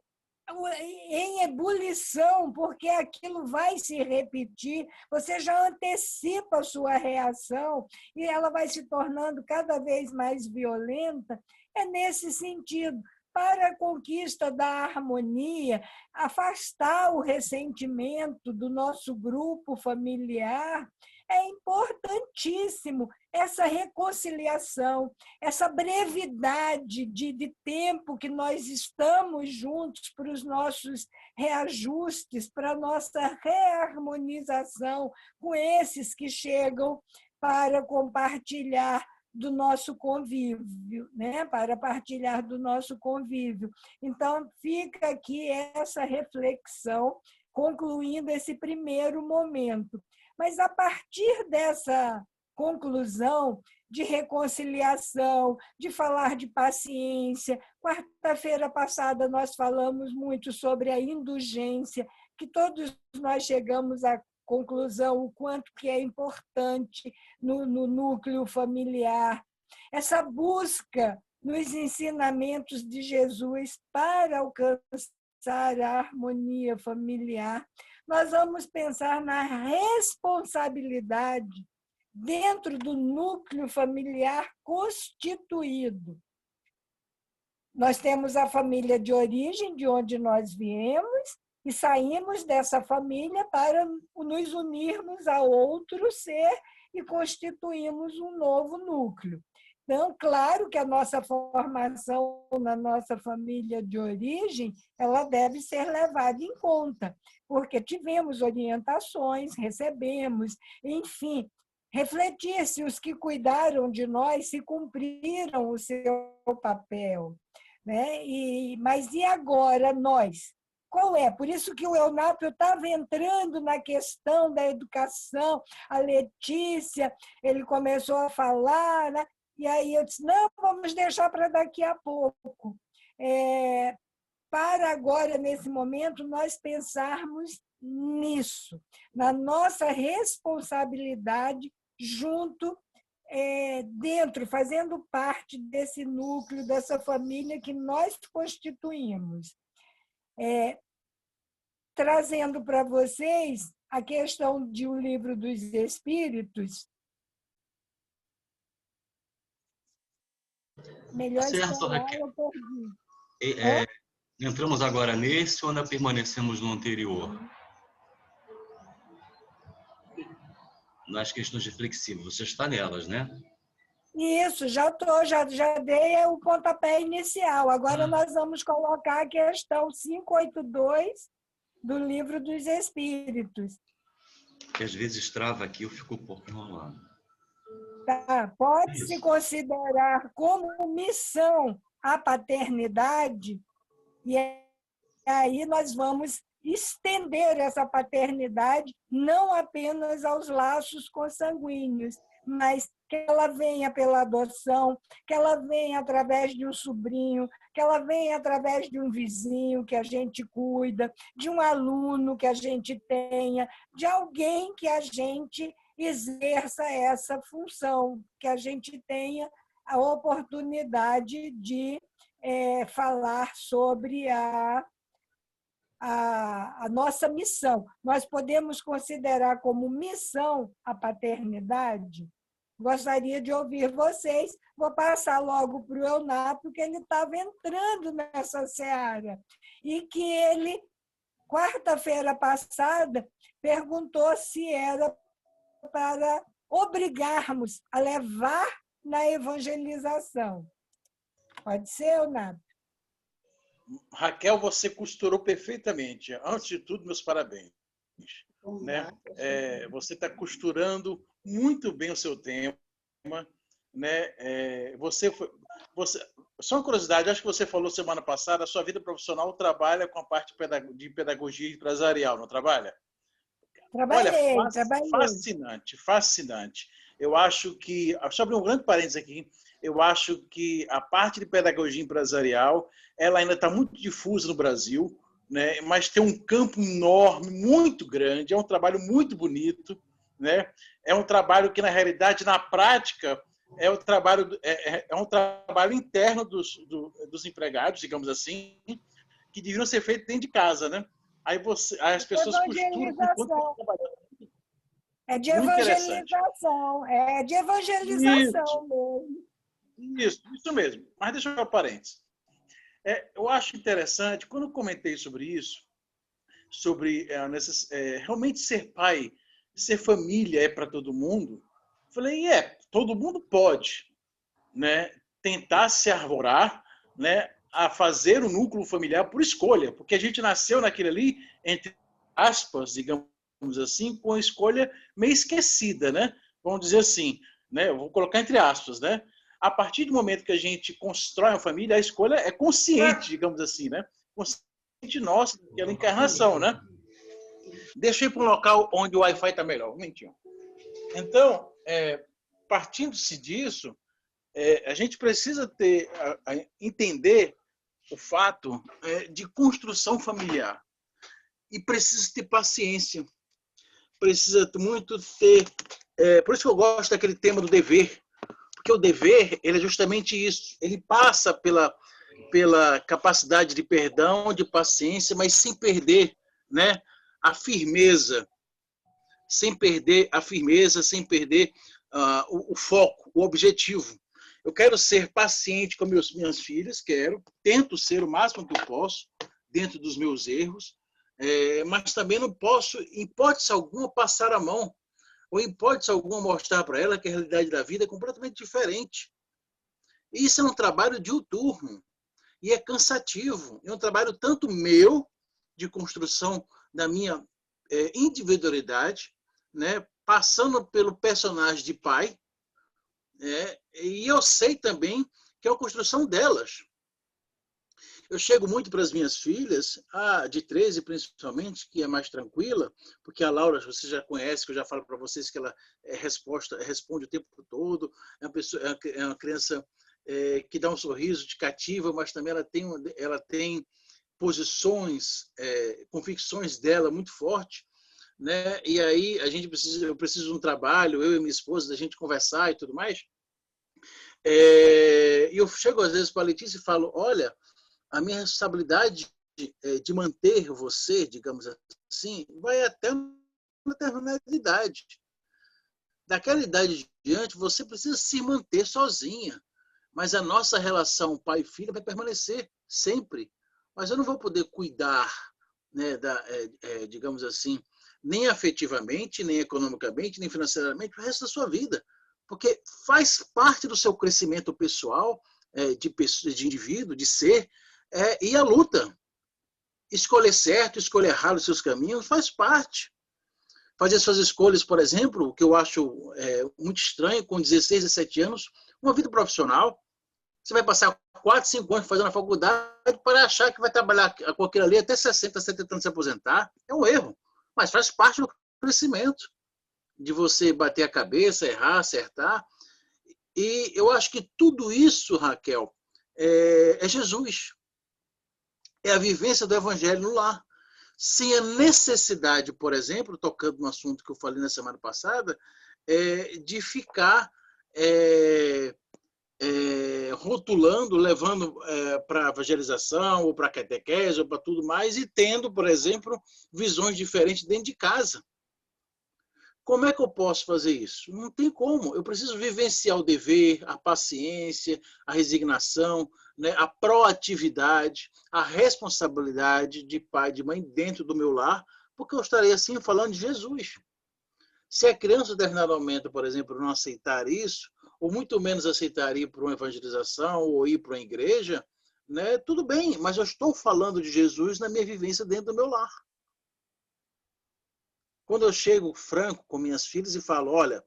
em ebulição, porque aquilo vai se repetir, você já antecipa a sua reação e ela vai se tornando cada vez mais violenta, é nesse sentido. Para a conquista da harmonia, afastar o ressentimento do nosso grupo familiar, é importantíssimo essa reconciliação, essa brevidade de tempo que nós estamos juntos para os nossos reajustes, para a nossa reharmonização com esses que chegam para compartilhar do nosso convívio, né? Para partilhar do nosso convívio. Então, fica aqui essa reflexão, concluindo esse primeiro momento. Mas, a partir dessa conclusão de reconciliação, de falar de paciência, quarta-feira passada nós falamos muito sobre a indulgência, que todos nós chegamos à conclusão o quanto que é importante no núcleo familiar. Essa busca nos ensinamentos de Jesus para alcançar a harmonia familiar. Nós vamos pensar na responsabilidade dentro do núcleo familiar constituído. Nós temos a família de origem, de onde nós viemos, e saímos dessa família para nos unirmos a outro ser e constituímos um novo núcleo. Então, claro que a nossa formação na nossa família de origem, ela deve ser levada em conta, porque tivemos orientações, recebemos, enfim, refletir se os que cuidaram de nós se cumpriram o seu papel, né? Mas e agora nós? Qual é? Por isso que o Eunápio estava entrando na questão da educação, a Letícia, ele começou a falar, né? E aí eu disse, não, vamos deixar para daqui a pouco. Para agora, nesse momento, nós pensarmos nisso, na nossa responsabilidade junto, dentro, fazendo parte desse núcleo, dessa família que nós constituímos. Trazendo para vocês a questão de O Livro dos Espíritos. Melhor Certo, Raquel. Entramos agora nesse ou ainda permanecemos no anterior? Nas questões reflexivas, você está nelas, né? Isso, já dei o pontapé inicial. Agora nós vamos colocar a questão 582 do Livro dos Espíritos. Que às vezes trava aqui, eu fico um pouco enrolado. Tá. Pode-se considerar como missão a paternidade, e aí nós vamos estender essa paternidade não apenas aos laços consanguíneos, mas que ela venha pela adoção, que ela venha através de um sobrinho, que ela venha através de um vizinho que a gente cuida, de um aluno que a gente tenha, de alguém que a gente exerça essa função, que a gente tenha a oportunidade de falar sobre a nossa missão. Nós podemos considerar como missão a paternidade? Gostaria de ouvir vocês. Vou passar logo para o Eunápio, que ele estava entrando nessa seara. E que ele, quarta-feira passada, perguntou se era para obrigarmos a levar na evangelização. Pode ser, Eunápio? Raquel, você costurou perfeitamente. Antes de tudo, meus parabéns. Né? Você está costurando muito bem o seu tema, né? Só uma curiosidade, acho que você falou semana passada, a sua vida profissional trabalha com a parte de pedagogia empresarial, não trabalha? Trabalhei. Fascinante. Eu acho que, só abrir um grande parênteses aqui, eu acho que a parte de pedagogia empresarial, ela ainda está muito difusa no Brasil, né? Mas tem um campo enorme, muito grande, é um trabalho muito bonito, né? É um trabalho que, na realidade, na prática, é um trabalho interno dos empregados, digamos assim, que deveriam ser feito dentro de casa, né? Aí as pessoas costuram... É de evangelização, mesmo. Isso mesmo. Mas deixa eu dar um parênteses. Eu acho interessante, quando eu comentei sobre isso, sobre realmente ser pai, ser família é para todo mundo, falei, todo mundo pode, né, tentar se arvorar, né, a fazer o núcleo familiar por escolha, porque a gente nasceu naquele ali, entre aspas, digamos assim, com a escolha meio esquecida, né? Vamos dizer assim, né? Eu vou colocar entre aspas, né? A partir do momento que a gente constrói uma família, a escolha é consciente, digamos assim, né? Consciente nossa, daquela encarnação, né? Deixa eu ir para um local onde o Wi-Fi está melhor, um momentinho. Então, partindo-se disso, a gente precisa entender o fato de construção familiar. E precisa ter paciência. Precisa muito ter... por isso que eu gosto daquele tema do dever. Porque o dever, ele é justamente isso. Ele passa pela capacidade de perdão, de paciência, mas sem perder, né, a firmeza. Sem perder a firmeza, sem perder o foco, o objetivo. Eu quero ser paciente com minhas filhas, tento ser o máximo que eu posso, dentro dos meus erros, mas também não posso, em hipótese alguma, passar a mão, ou em hipótese alguma mostrar para ela que a realidade da vida é completamente diferente. Isso é um trabalho diuturno e é cansativo. É um trabalho tanto meu, de construção da minha individualidade, né? Passando pelo personagem de pai, e eu sei também que é a construção delas. Eu chego muito para as minhas filhas, a de 13 principalmente, que é mais tranquila, porque a Laura, você já conhece, que eu já falo para vocês que ela responde o tempo todo, é uma criança que dá um sorriso, de cativa, mas também ela tem posições, convicções dela muito forte, né? E aí eu preciso de um trabalho, eu e minha esposa, da gente conversar e tudo mais. E eu chego às vezes para a Letícia e falo, olha, a minha responsabilidade de manter você, digamos assim, vai até uma determinada idade. Daquela idade diante, você precisa se manter sozinha. Mas a nossa relação pai e filha vai permanecer sempre. Mas eu não vou poder cuidar, né, digamos assim, nem afetivamente, nem economicamente, nem financeiramente, o resto da sua vida. Porque faz parte do seu crescimento pessoal, de indivíduo, de ser, e a luta. Escolher certo, escolher errado os seus caminhos, faz parte. Fazer suas escolhas, por exemplo, o que eu acho muito estranho, com 16, 17 anos, uma vida profissional. Você vai passar 4, 5 anos fazendo a faculdade para achar que vai trabalhar com aquilo ali até 60, 70 anos se aposentar. É um erro, mas faz parte do crescimento, de você bater a cabeça, errar, acertar. E eu acho que tudo isso, Raquel, é Jesus. É a vivência do evangelho no lar. Sem a necessidade, por exemplo, tocando no assunto que eu falei na semana passada, de ficar rotulando, levando para evangelização, ou para catequese, ou para tudo mais, e tendo, por exemplo, visões diferentes dentro de casa. Como é que eu posso fazer isso? Não tem como. Eu preciso vivenciar o dever, a paciência, a resignação, né, a proatividade, a responsabilidade de pai e de mãe dentro do meu lar, porque eu estarei assim falando de Jesus. Se a criança, em determinado momento, por exemplo, não aceitar isso, ou muito menos aceitar ir para uma evangelização ou ir para uma igreja, né, tudo bem, mas eu estou falando de Jesus na minha vivência dentro do meu lar. Quando eu chego franco com minhas filhas e falo, olha,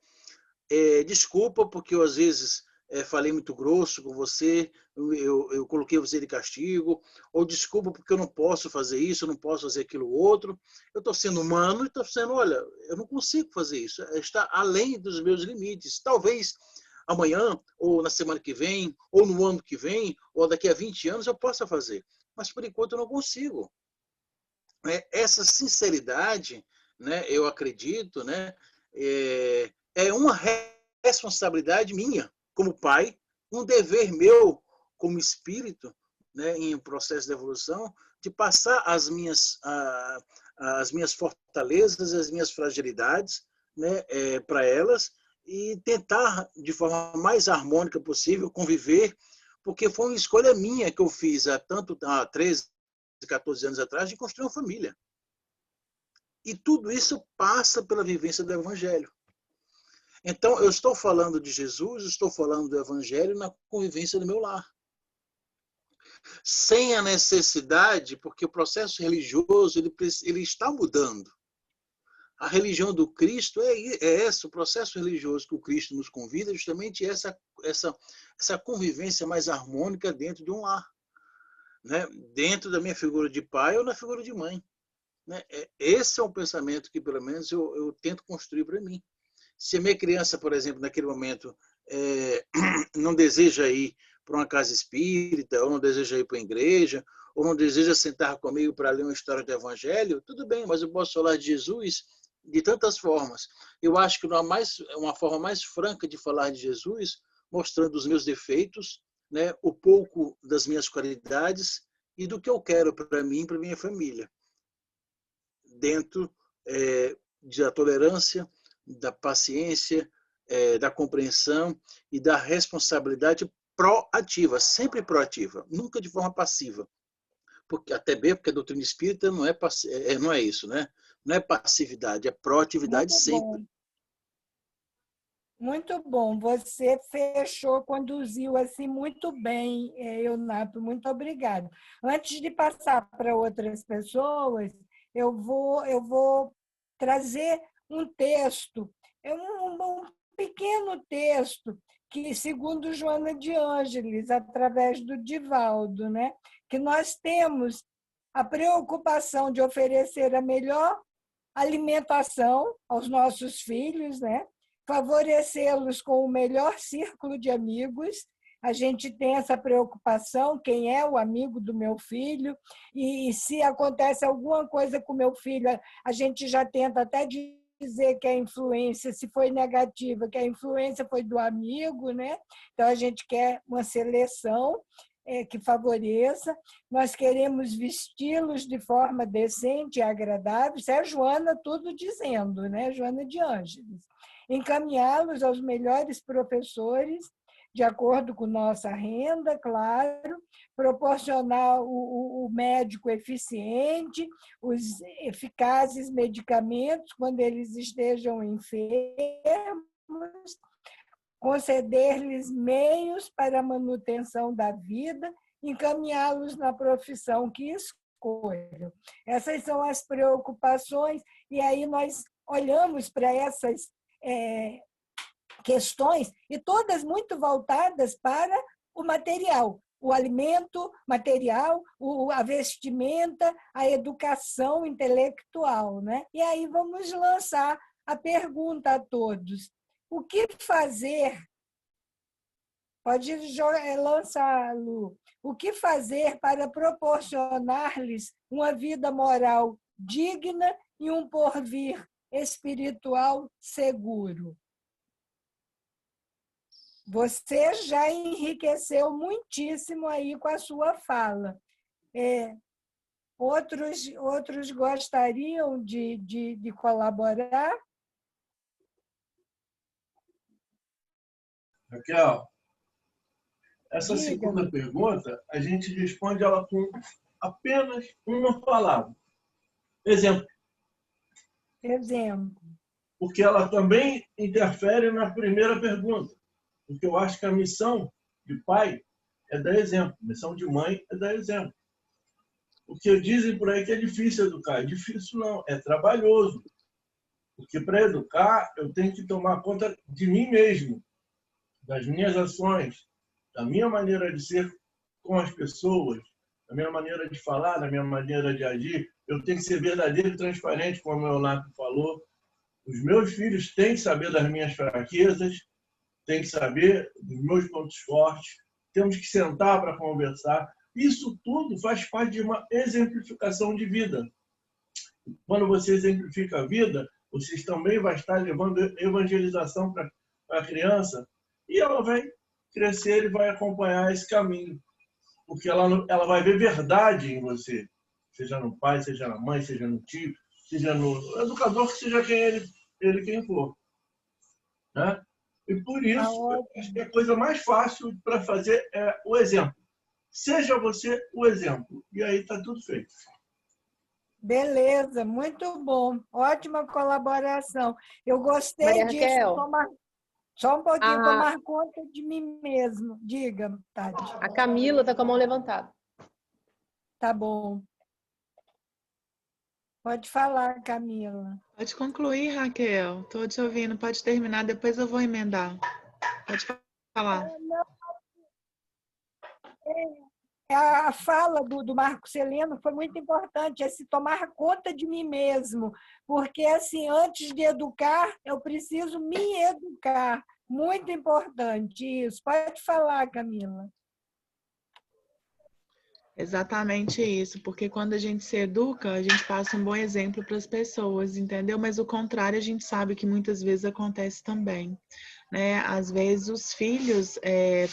desculpa porque eu às vezes falei muito grosso com você, eu coloquei você de castigo, ou desculpa porque eu não posso fazer isso, eu não posso fazer aquilo outro. Eu estou sendo humano e estou dizendo, olha, eu não consigo fazer isso, está além dos meus limites. Talvez amanhã, ou na semana que vem, ou no ano que vem, ou daqui a 20 anos eu possa fazer, mas por enquanto eu não consigo. Essa sinceridade, né, eu acredito, né, é uma responsabilidade minha como pai, um dever meu como espírito, né, em um processo de evolução, de passar as minhas fortalezas, as minhas fragilidades, né, para elas e tentar, de forma mais harmônica possível, conviver, porque foi uma escolha minha que eu fiz há 13, 14 anos atrás, de construir uma família. E tudo isso passa pela vivência do Evangelho. Então, eu estou falando de Jesus, estou falando do Evangelho na convivência do meu lar. Sem a necessidade, porque o processo religioso ele está mudando. A religião do Cristo é esse, o processo religioso que o Cristo nos convida, justamente essa convivência mais harmônica dentro de um lar. Né? Dentro da minha figura de pai ou na figura de mãe. Né? Esse é um pensamento que, pelo menos, eu tento construir para mim. Se a minha criança, por exemplo, naquele momento, não deseja ir para uma casa espírita, ou não deseja ir para uma igreja, ou não deseja sentar comigo para ler uma história do Evangelho, tudo bem, mas eu posso falar de Jesus de tantas formas. Eu acho que uma forma mais franca de falar de Jesus, mostrando os meus defeitos, né, o pouco das minhas qualidades e do que eu quero para mim e para minha família. Dentro da tolerância, da paciência, da compreensão e da responsabilidade proativa, sempre proativa, nunca de forma passiva. Porque a doutrina espírita não é isso, né? Não é passividade, é proatividade sempre. Muito bom. Você fechou, conduziu assim muito bem, Eunapo. Muito obrigada. Antes de passar para outras pessoas, eu vou trazer um texto, um pequeno texto que, segundo Joana de Ângeles, através do Divaldo, né, que nós temos a preocupação de oferecer a melhor alimentação aos nossos filhos, né? Favorecê-los com o melhor círculo de amigos. A gente tem essa preocupação, quem é o amigo do meu filho, e se acontece alguma coisa com o meu filho, a gente já tenta até dizer que a influência, se foi negativa, que a influência foi do amigo, né? Então, a gente quer uma seleção que favoreça, nós queremos vesti-los de forma decente e agradável, isso é a Joana tudo dizendo, né? Joana de Ângeles. Encaminhá-los aos melhores professores, de acordo com nossa renda, claro, proporcionar o médico eficiente, os eficazes medicamentos quando eles estejam enfermos, conceder-lhes meios para a manutenção da vida, encaminhá-los na profissão que escolham. Essas são as preocupações, e aí nós olhamos para essas questões, e todas muito voltadas para o material, o alimento material, a vestimenta, a educação intelectual, né? E aí vamos lançar a pergunta a todos. O que fazer? Pode lançar, Lu. O que fazer para proporcionar-lhes uma vida moral digna e um porvir espiritual seguro? Você já enriqueceu muitíssimo aí com a sua fala. Outros gostariam de colaborar? Raquel, essa Diga-me. segunda pergunta, a gente responde ela com apenas uma palavra. Exemplo. Exemplo. Porque ela também interfere na primeira pergunta. Porque eu acho que a missão de pai é dar exemplo, a missão de mãe é dar exemplo. Porque dizem por aí que é difícil educar. Difícil não, é trabalhoso. Porque para educar, eu tenho que tomar conta de mim mesmo, das minhas ações, da minha maneira de ser com as pessoas, da minha maneira de falar, da minha maneira de agir. Eu tenho que ser verdadeiro e transparente, como o Leonardo falou. Os meus filhos têm que saber das minhas fraquezas, têm que saber dos meus pontos fortes. Temos que sentar para conversar. Isso tudo faz parte de uma exemplificação de vida. Quando você exemplifica a vida, vocês também vão estar levando evangelização para a criança, e ela vai crescer e vai acompanhar esse caminho. Porque ela vai ver verdade em você. Seja no pai, seja na mãe, seja no tio, seja no educador, seja quem for. Né? E por isso, eu acho que a coisa mais fácil para fazer é o exemplo. Seja você o exemplo. E aí está tudo feito. Beleza, muito bom. Ótima colaboração. Eu gostei Maria disso. Raquel. Só um pouquinho, tomar conta de mim mesmo. Diga, Tati. A Camila está com a mão levantada. Tá bom. Pode falar, Camila. Pode concluir, Raquel. Estou te ouvindo. Pode terminar, depois eu vou emendar. Pode falar. A fala do Marco Celeno foi muito importante, esse tomar conta de mim mesmo, porque assim, antes de educar, eu preciso me educar. Muito importante isso. Pode falar, Camila. Exatamente isso, porque quando a gente se educa, a gente passa um bom exemplo para as pessoas, entendeu? Mas o contrário, a gente sabe que muitas vezes acontece também, né? Às vezes os filhos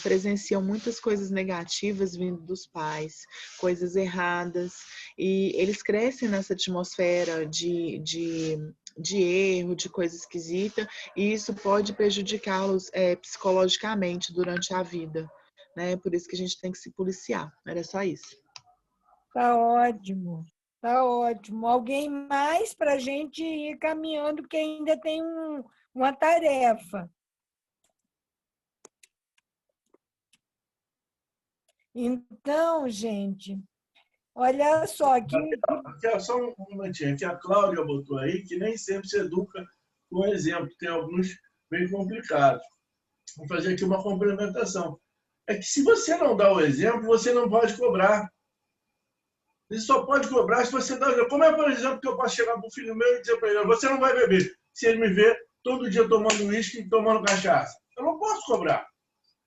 presenciam muitas coisas negativas vindo dos pais, coisas erradas, e eles crescem nessa atmosfera de erro, de coisa esquisita, e isso pode prejudicá-los psicologicamente durante a vida. Né? Por isso que a gente tem que se policiar. Era só isso. Tá ótimo. Tá ótimo. Alguém mais para a gente ir caminhando, porque ainda tem uma tarefa. Então, gente, olha só aqui. Só um momentinho, que a Cláudia botou aí, que nem sempre se educa com exemplo. Tem alguns bem complicados. Vou fazer aqui uma complementação. É que se você não dá o exemplo, você não pode cobrar. Você só pode cobrar se você dá o exemplo. Como é, por exemplo, que eu posso chegar para o filho meu e dizer para ele, você não vai beber, se ele me vê todo dia tomando uísque e tomando cachaça. Eu não posso cobrar.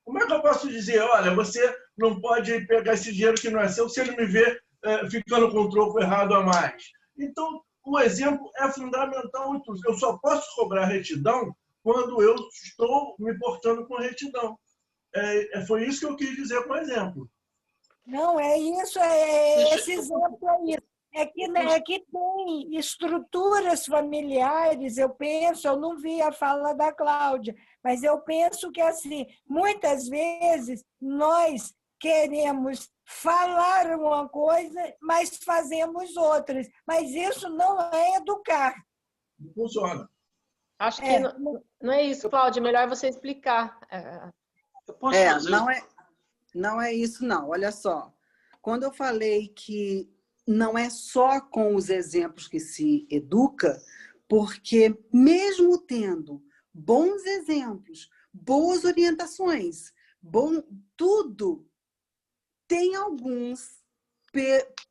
Como é que eu posso dizer, olha, você não pode pegar esse dinheiro que não é seu se ele me vê ficando com o troco errado a mais? Então, o exemplo é fundamental em tudo. Eu só posso cobrar retidão quando eu estou me portando com retidão. Foi isso que eu quis dizer com o exemplo. Não, é isso, esse exemplo é isso. É que tem estruturas familiares, eu penso, eu não vi a fala da Cláudia, mas eu penso que, assim, muitas vezes nós queremos falar uma coisa, mas fazemos outras. Mas isso não é educar. Não funciona. Acho que não é isso, Cláudia. É melhor você explicar. Eu posso fazer? Não é isso, não. Olha só. Quando eu falei que não é só com os exemplos que se educa, porque mesmo tendo bons exemplos, boas orientações, tudo, tem alguns,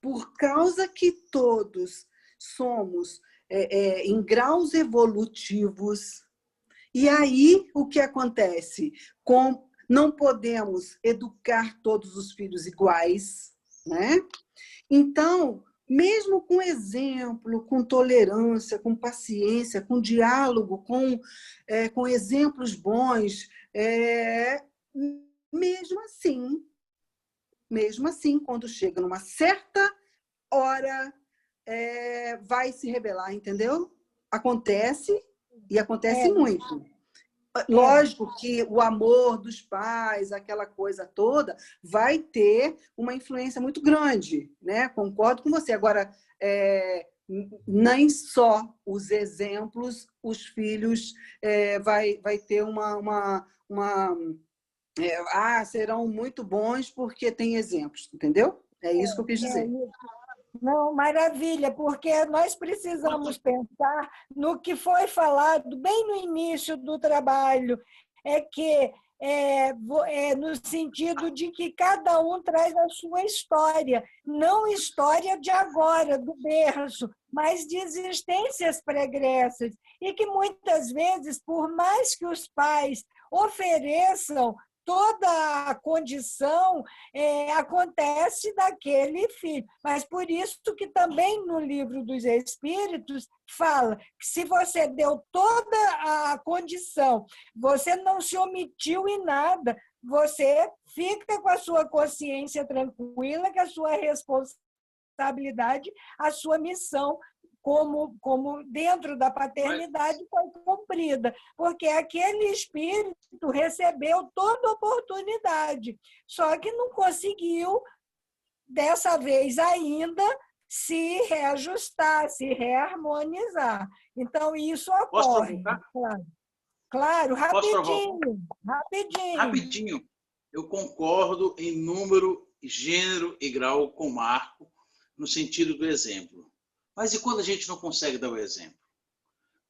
por causa que todos somos em graus evolutivos, e aí o que acontece? Não podemos educar todos os filhos iguais, né? Então, mesmo com exemplo, com tolerância, com paciência, com diálogo, com exemplos bons, mesmo assim, quando chega numa certa hora, vai se rebelar, entendeu? Acontece, e acontece muito. Lógico que o amor dos pais, aquela coisa toda, vai ter uma influência muito grande, né? Concordo com você. Agora, nem só os exemplos, os filhos vai ter serão muito bons porque tem exemplos, entendeu? É isso que eu quis dizer. Não, maravilha, porque nós precisamos pensar no que foi falado bem no início do trabalho, no sentido de que cada um traz a sua história, não história de agora, do berço, mas de existências pregressas, e que muitas vezes, por mais que os pais ofereçam toda a condição, acontece daquele filho. Mas por isso que também no Livro dos Espíritos fala que se você deu toda a condição, você não se omitiu em nada, você fica com a sua consciência tranquila, que a sua responsabilidade, a sua missão como dentro da paternidade foi cumprida, porque aquele espírito recebeu toda a oportunidade, só que não conseguiu, dessa vez ainda, se reajustar, se reharmonizar. Então, isso ocorre. Claro, rapidinho. Eu concordo em número, gênero e grau com o Marco, no sentido do exemplo. Mas e quando a gente não consegue dar o exemplo?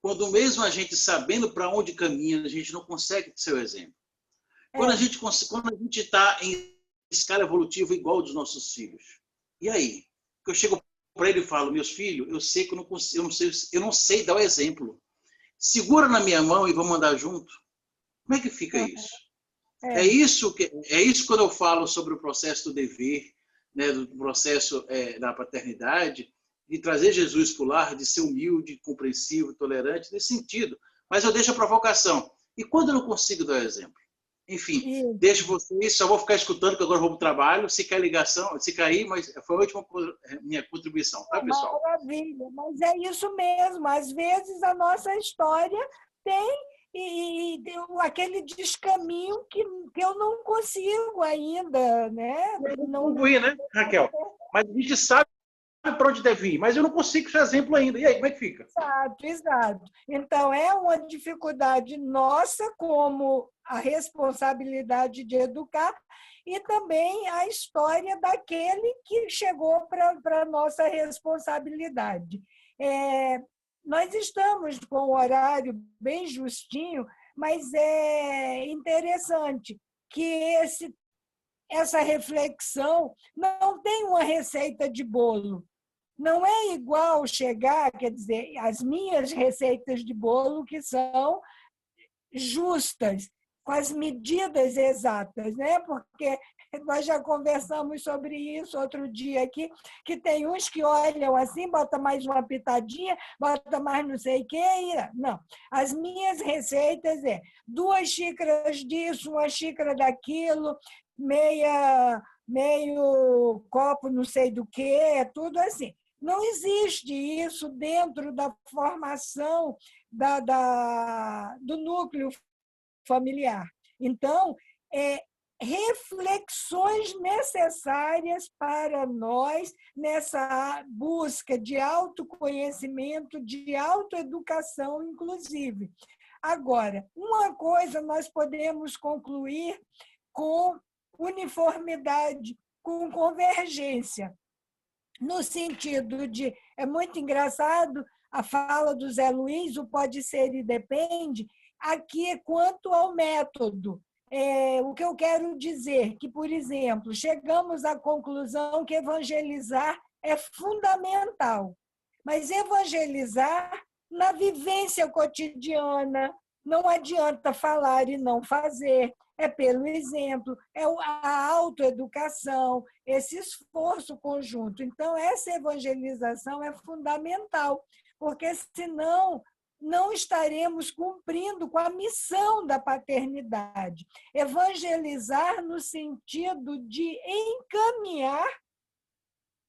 Quando mesmo a gente sabendo para onde caminha, a gente não consegue ser o exemplo. Quando a gente está em escala evolutiva igual dos nossos filhos. E aí? Eu chego para ele e falo, meus filhos, eu sei que eu não sei dar o exemplo. Segura na minha mão e vamos andar junto. Como é que fica isso? É isso quando eu falo sobre o processo do dever, né, do processo da paternidade, de trazer Jesus para o lar, de ser humilde, compreensivo, tolerante, nesse sentido. Mas eu deixo a provocação. E quando eu não consigo dar o exemplo? Enfim, deixo vocês, só vou ficar escutando, que agora eu vou para o trabalho. Se cair ligação, se cair, mas foi a última minha contribuição, tá, pessoal? Maravilha, mas é isso mesmo. Às vezes a nossa história tem aquele descaminho que eu não consigo ainda, né? Não contribuir, né, Raquel? Mas a gente sabe para onde deve ir, mas eu não consigo ser exemplo ainda. E aí, como é que fica? Exato, exato. Então, é uma dificuldade nossa, como a responsabilidade de educar, e também a história daquele que chegou para a nossa responsabilidade. Nós estamos com o horário bem justinho, mas é interessante que essa reflexão não tem uma receita de bolo. Não é igual chegar, quer dizer, as minhas receitas de bolo que são justas, com as medidas exatas, né? Porque nós já conversamos sobre isso outro dia aqui, que tem uns que olham assim, bota mais uma pitadinha, bota mais não sei o quê. Não, as minhas receitas 2 xícaras disso, 1 xícara daquilo, meio copo não sei do que, tudo assim. Não existe isso dentro da formação do núcleo familiar. Então, reflexões necessárias para nós nessa busca de autoconhecimento, de autoeducação, inclusive. Agora, uma coisa nós podemos concluir com uniformidade, com convergência, no sentido de, é muito engraçado a fala do Zé Luiz, o pode ser e depende, aqui quanto ao método. O que eu quero dizer que, por exemplo, chegamos à conclusão que evangelizar é fundamental, mas evangelizar na vivência cotidiana, não adianta falar e não fazer, é pelo exemplo, é a autoeducação, esse esforço conjunto. Então, essa evangelização é fundamental, porque senão não estaremos cumprindo com a missão da paternidade. Evangelizar no sentido de encaminhar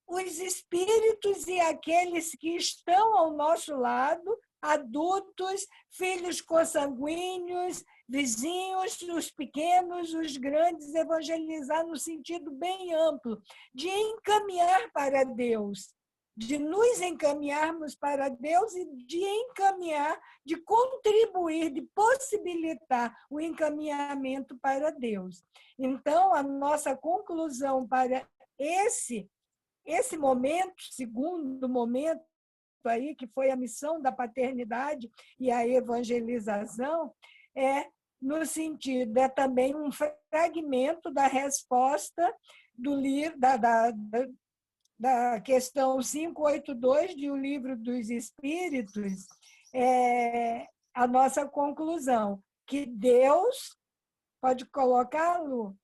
os espíritos e aqueles que estão ao nosso lado, adultos, filhos consanguíneos, vizinhos, os pequenos, os grandes, evangelizar no sentido bem amplo, de encaminhar para Deus, de nos encaminharmos para Deus e de encaminhar, de contribuir, de possibilitar o encaminhamento para Deus. Então, a nossa conclusão para esse momento, segundo momento, aí, que foi a missão da paternidade e a evangelização, no sentido, também um fragmento da resposta do livro, da questão 582 do Livro dos Espíritos, a nossa conclusão, que Deus, pode colocá-lo,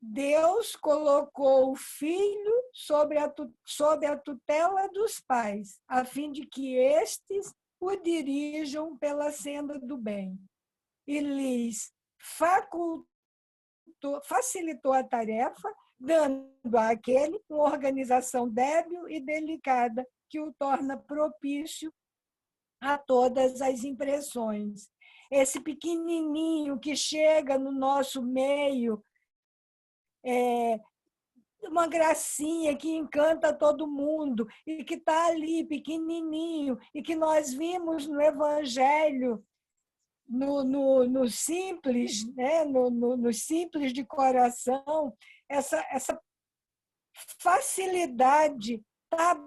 Deus colocou o filho sob a tutela dos pais, a fim de que estes o dirijam pela senda do bem. E lhes facilitou a tarefa, dando àquele uma organização débil e delicada, que o torna propício a todas as impressões. Esse pequenininho que chega no nosso meio, uma gracinha que encanta todo mundo e que está ali pequenininho e que nós vimos no Evangelho, no simples, né? no simples de coração, essa facilidade, está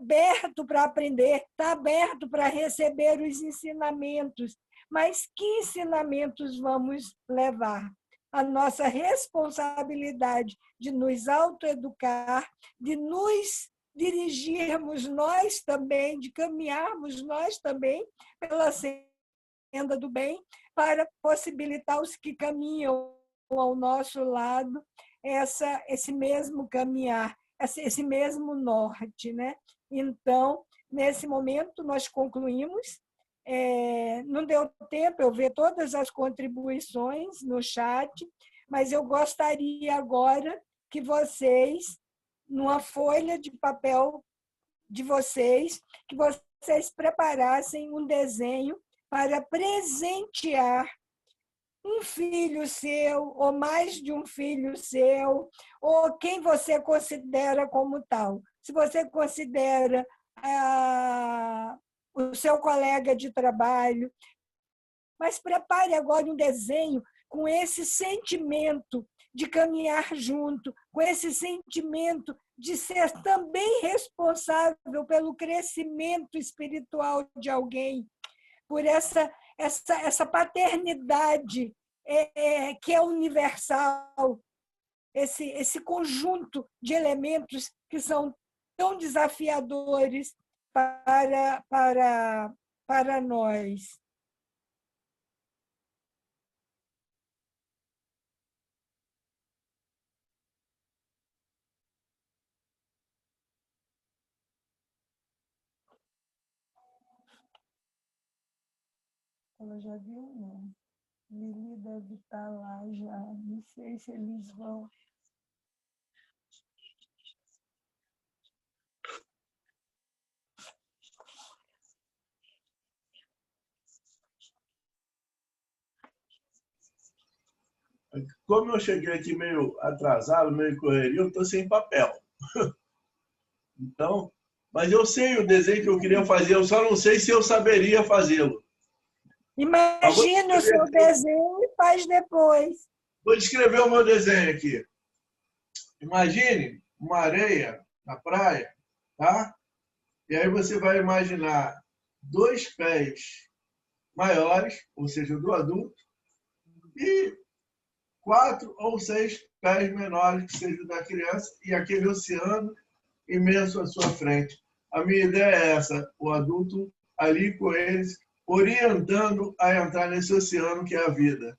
aberto para aprender, está aberto para receber os ensinamentos. Mas que ensinamentos vamos levar? A nossa responsabilidade de nos autoeducar, de nos dirigirmos nós também, de caminharmos nós também pela senda do bem, para possibilitar os que caminham ao nosso lado esse mesmo caminhar, esse mesmo norte, né? Então, nesse momento, nós concluímos. Não deu tempo eu ver todas as contribuições no chat, mas eu gostaria agora que vocês, numa folha de papel de vocês, que vocês preparassem um desenho para presentear um filho seu, ou mais de um filho seu, ou quem você considera como tal. Se você considera o seu colega de trabalho, mas prepare agora um desenho com esse sentimento de caminhar junto, com esse sentimento de ser também responsável pelo crescimento espiritual de alguém, por essa paternidade que é universal, esse conjunto de elementos que são tão desafiadores para nós. Ela já viu, não? Lili deve estar lá já. Não sei se eles vão. Como eu cheguei aqui meio atrasado, meio correria, eu estou sem papel. Então, mas eu sei o desenho que eu queria fazer, eu só não sei se eu saberia fazê-lo. Imagine o seu desenho e faz depois. Vou descrever o meu desenho aqui. Imagine uma areia na praia, tá? E aí você vai imaginar 2 pés maiores, ou seja, do adulto, e 4 ou 6 pés menores, que sejam da criança, e aquele oceano imenso à sua frente. A minha ideia é essa, o adulto ali com eles, orientando a entrar nesse oceano que é a vida.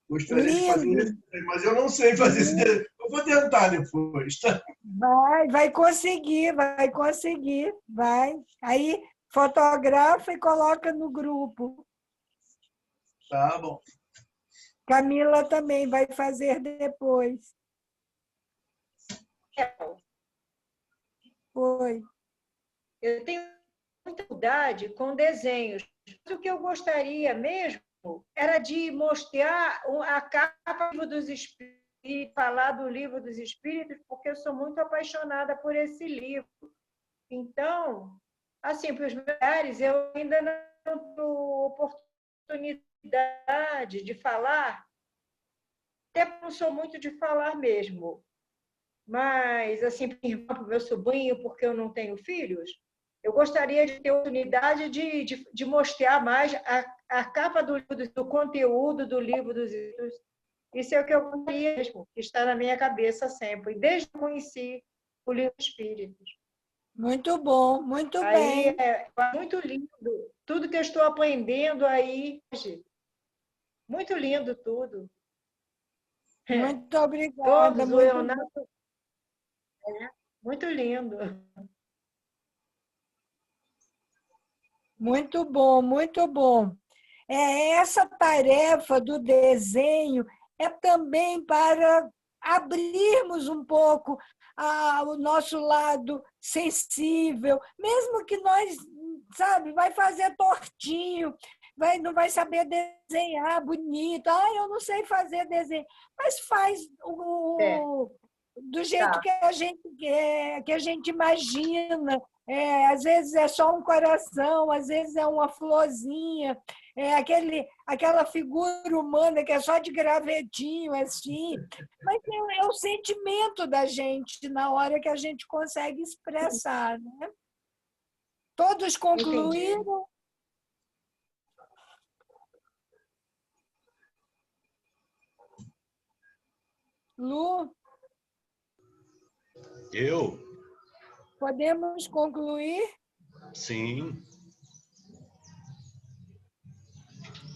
Gostaria de fazer isso, mas eu não sei fazer isso. Eu vou tentar depois. Tá? Vai conseguir, vai. Aí fotografa e coloca no grupo. Tá bom. Camila também vai fazer depois. Oi. Eu tenho muita dificuldade com desenhos. O que eu gostaria mesmo era de mostrar a capa do Livro dos Espíritos, falar do Livro dos Espíritos, porque eu sou muito apaixonada por esse livro. Então, assim, para os milhares, eu ainda não tenho oportunidade de falar, até não sou muito de falar mesmo. Mas, assim, para o meu sobrinho, porque eu não tenho filhos, eu gostaria de ter a oportunidade de mostrar mais a capa do conteúdo do Livro dos Espíritos. Isso é o que eu gostaria mesmo, que está na minha cabeça sempre, desde que eu conheci o Livro dos Espíritos. Muito bom, muito aí, bem. É muito lindo. Tudo que eu estou aprendendo aí, muito lindo tudo. Muito obrigada. Todos, muito o Leonardo. Muito lindo. Muito bom, muito bom. Essa tarefa do desenho é também para abrirmos um pouco o nosso lado sensível, mesmo que nós, sabe, vai fazer tortinho, não vai saber desenhar bonito. Eu não sei fazer desenho, mas faz do jeito que a gente quer, que a gente imagina. Às vezes é só um coração, às vezes é uma florzinha, aquela figura humana que é só de gravetinho, assim. Mas é o sentimento da gente na hora que a gente consegue expressar. Né? Todos concluíram? Entendi. Lu? Eu? Podemos concluir? Sim.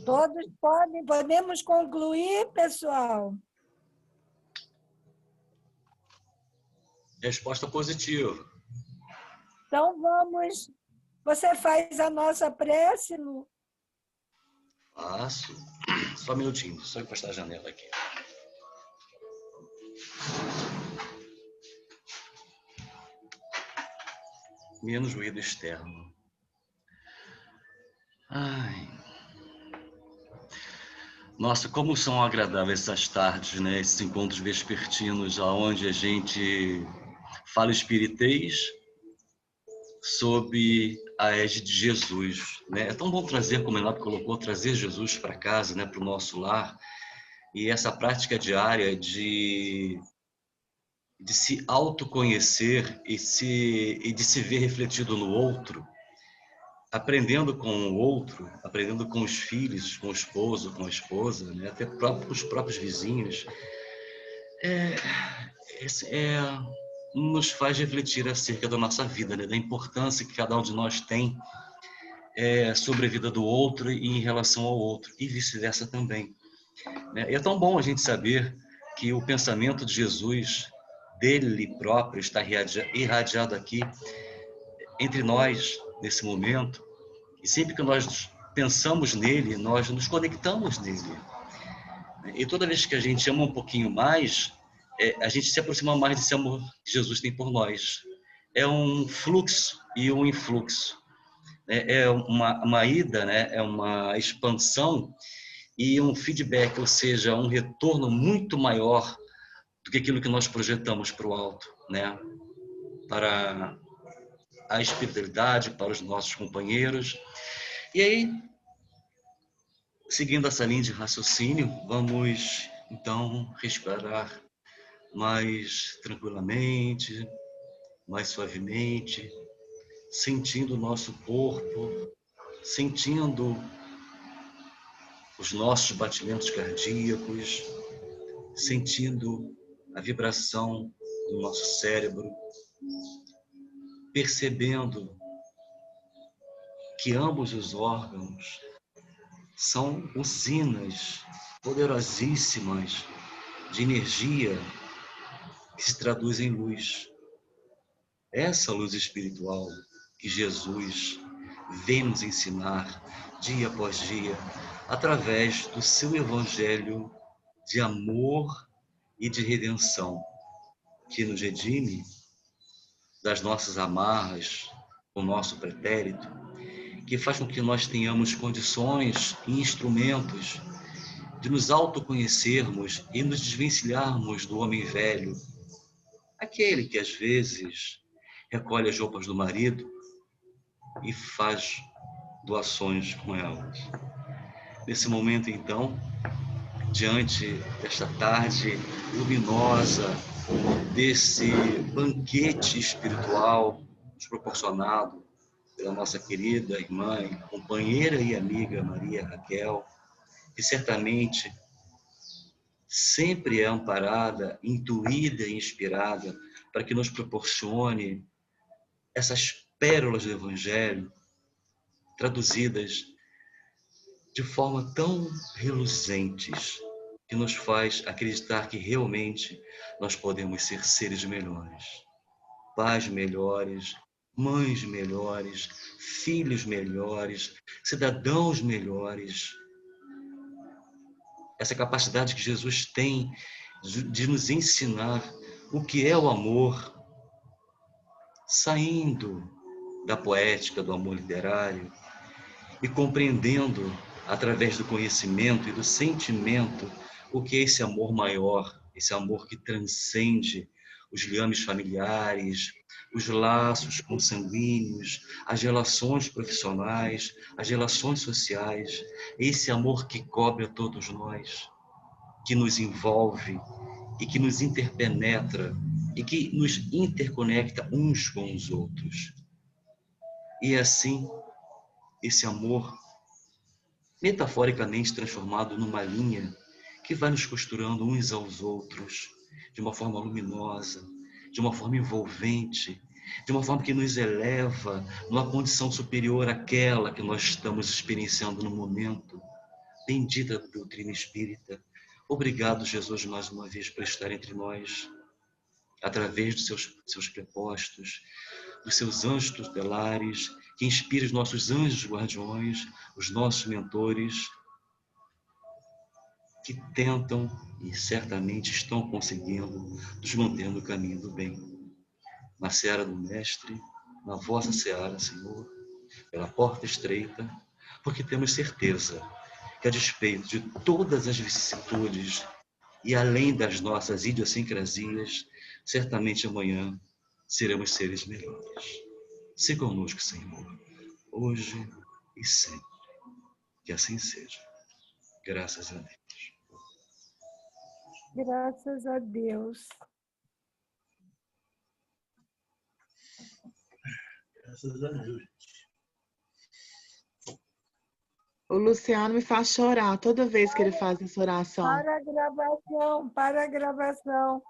Todos podemos concluir, pessoal? Resposta positiva. Então vamos. Você faz a nossa prece, Lu? Faço. Só um minutinho, só encostar a janela aqui. Menos ruído externo. Ai. Nossa, como são agradáveis essas tardes, né? Esses encontros vespertinos, onde a gente fala espiritês sob a égide de Jesus, né? É tão bom trazer, como o Renato colocou, trazer Jesus para casa, né? Para o nosso lar. E essa prática diária de se autoconhecer e de se ver refletido no outro, aprendendo com o outro, aprendendo com os filhos, com o esposo, com a esposa, né? Até os próprios vizinhos, nos faz refletir acerca da nossa vida, né? Da importância que cada um de nós tem sobre a vida do outro e em relação ao outro, e vice-versa também, né? E é tão bom a gente saber que o pensamento de Jesus, dele próprio, está irradiado aqui entre nós, nesse momento, e sempre que nós pensamos nele, nós nos conectamos nele. E toda vez que a gente ama um pouquinho mais, a gente se aproxima mais desse amor que Jesus tem por nós. É um fluxo e um influxo. É uma ida, né? É uma expansão e um feedback, ou seja, um retorno muito maior do que aquilo que nós projetamos para o alto, né? Para a espiritualidade, para os nossos companheiros. E aí, seguindo essa linha de raciocínio, vamos então respirar mais tranquilamente, mais suavemente, sentindo o nosso corpo, sentindo os nossos batimentos cardíacos, sentindo a vibração do nosso cérebro, percebendo que ambos os órgãos são usinas poderosíssimas de energia que se traduz em luz. Essa luz espiritual que Jesus vem nos ensinar dia após dia, através do seu evangelho de amor e de redenção, que nos redime das nossas amarras, o nosso pretérito, que faz com que nós tenhamos condições e instrumentos de nos autoconhecermos e nos desvencilharmos do homem velho, aquele que às vezes recolhe as roupas do marido e faz doações com elas. Nesse momento, então, diante desta tarde luminosa, desse banquete espiritual nos proporcionado pela nossa querida irmã, companheira e amiga Maria Raquel, que certamente sempre é amparada, intuída e inspirada para que nos proporcione essas pérolas do Evangelho traduzidas de forma tão reluzentes que nos faz acreditar que realmente nós podemos ser seres melhores, pais melhores, mães melhores, filhos melhores, cidadãos melhores. Essa capacidade que Jesus tem de nos ensinar o que é o amor, saindo da poética do amor literário e compreendendo, através do conhecimento e do sentimento, o que é esse amor maior, esse amor que transcende os liames familiares, os laços consanguíneos, as relações profissionais, as relações sociais, esse amor que cobre a todos nós, que nos envolve e que nos interpenetra e que nos interconecta uns com os outros. E assim, esse amor, metaforicamente transformado numa linha que vai nos costurando uns aos outros de uma forma luminosa, de uma forma envolvente, de uma forma que nos eleva numa condição superior àquela que nós estamos experienciando no momento. Bendita doutrina espírita. Obrigado, Jesus, mais uma vez por estar entre nós, através dos seus prepostos, dos seus anjos tutelares, que inspira os nossos anjos guardiões, os nossos mentores, que tentam e certamente estão conseguindo nos manter no caminho do bem. Na seara do Mestre, na vossa seara, Senhor, pela porta estreita, porque temos certeza que, a despeito de todas as vicissitudes e além das nossas idiosincrasias, certamente amanhã seremos seres melhores. Se conosco, Senhor, hoje e sempre. Que assim seja. Graças a Deus. Graças a Deus. Graças a Deus. O Luciano me faz chorar toda vez que ele faz essa oração. Para a gravação, para a gravação.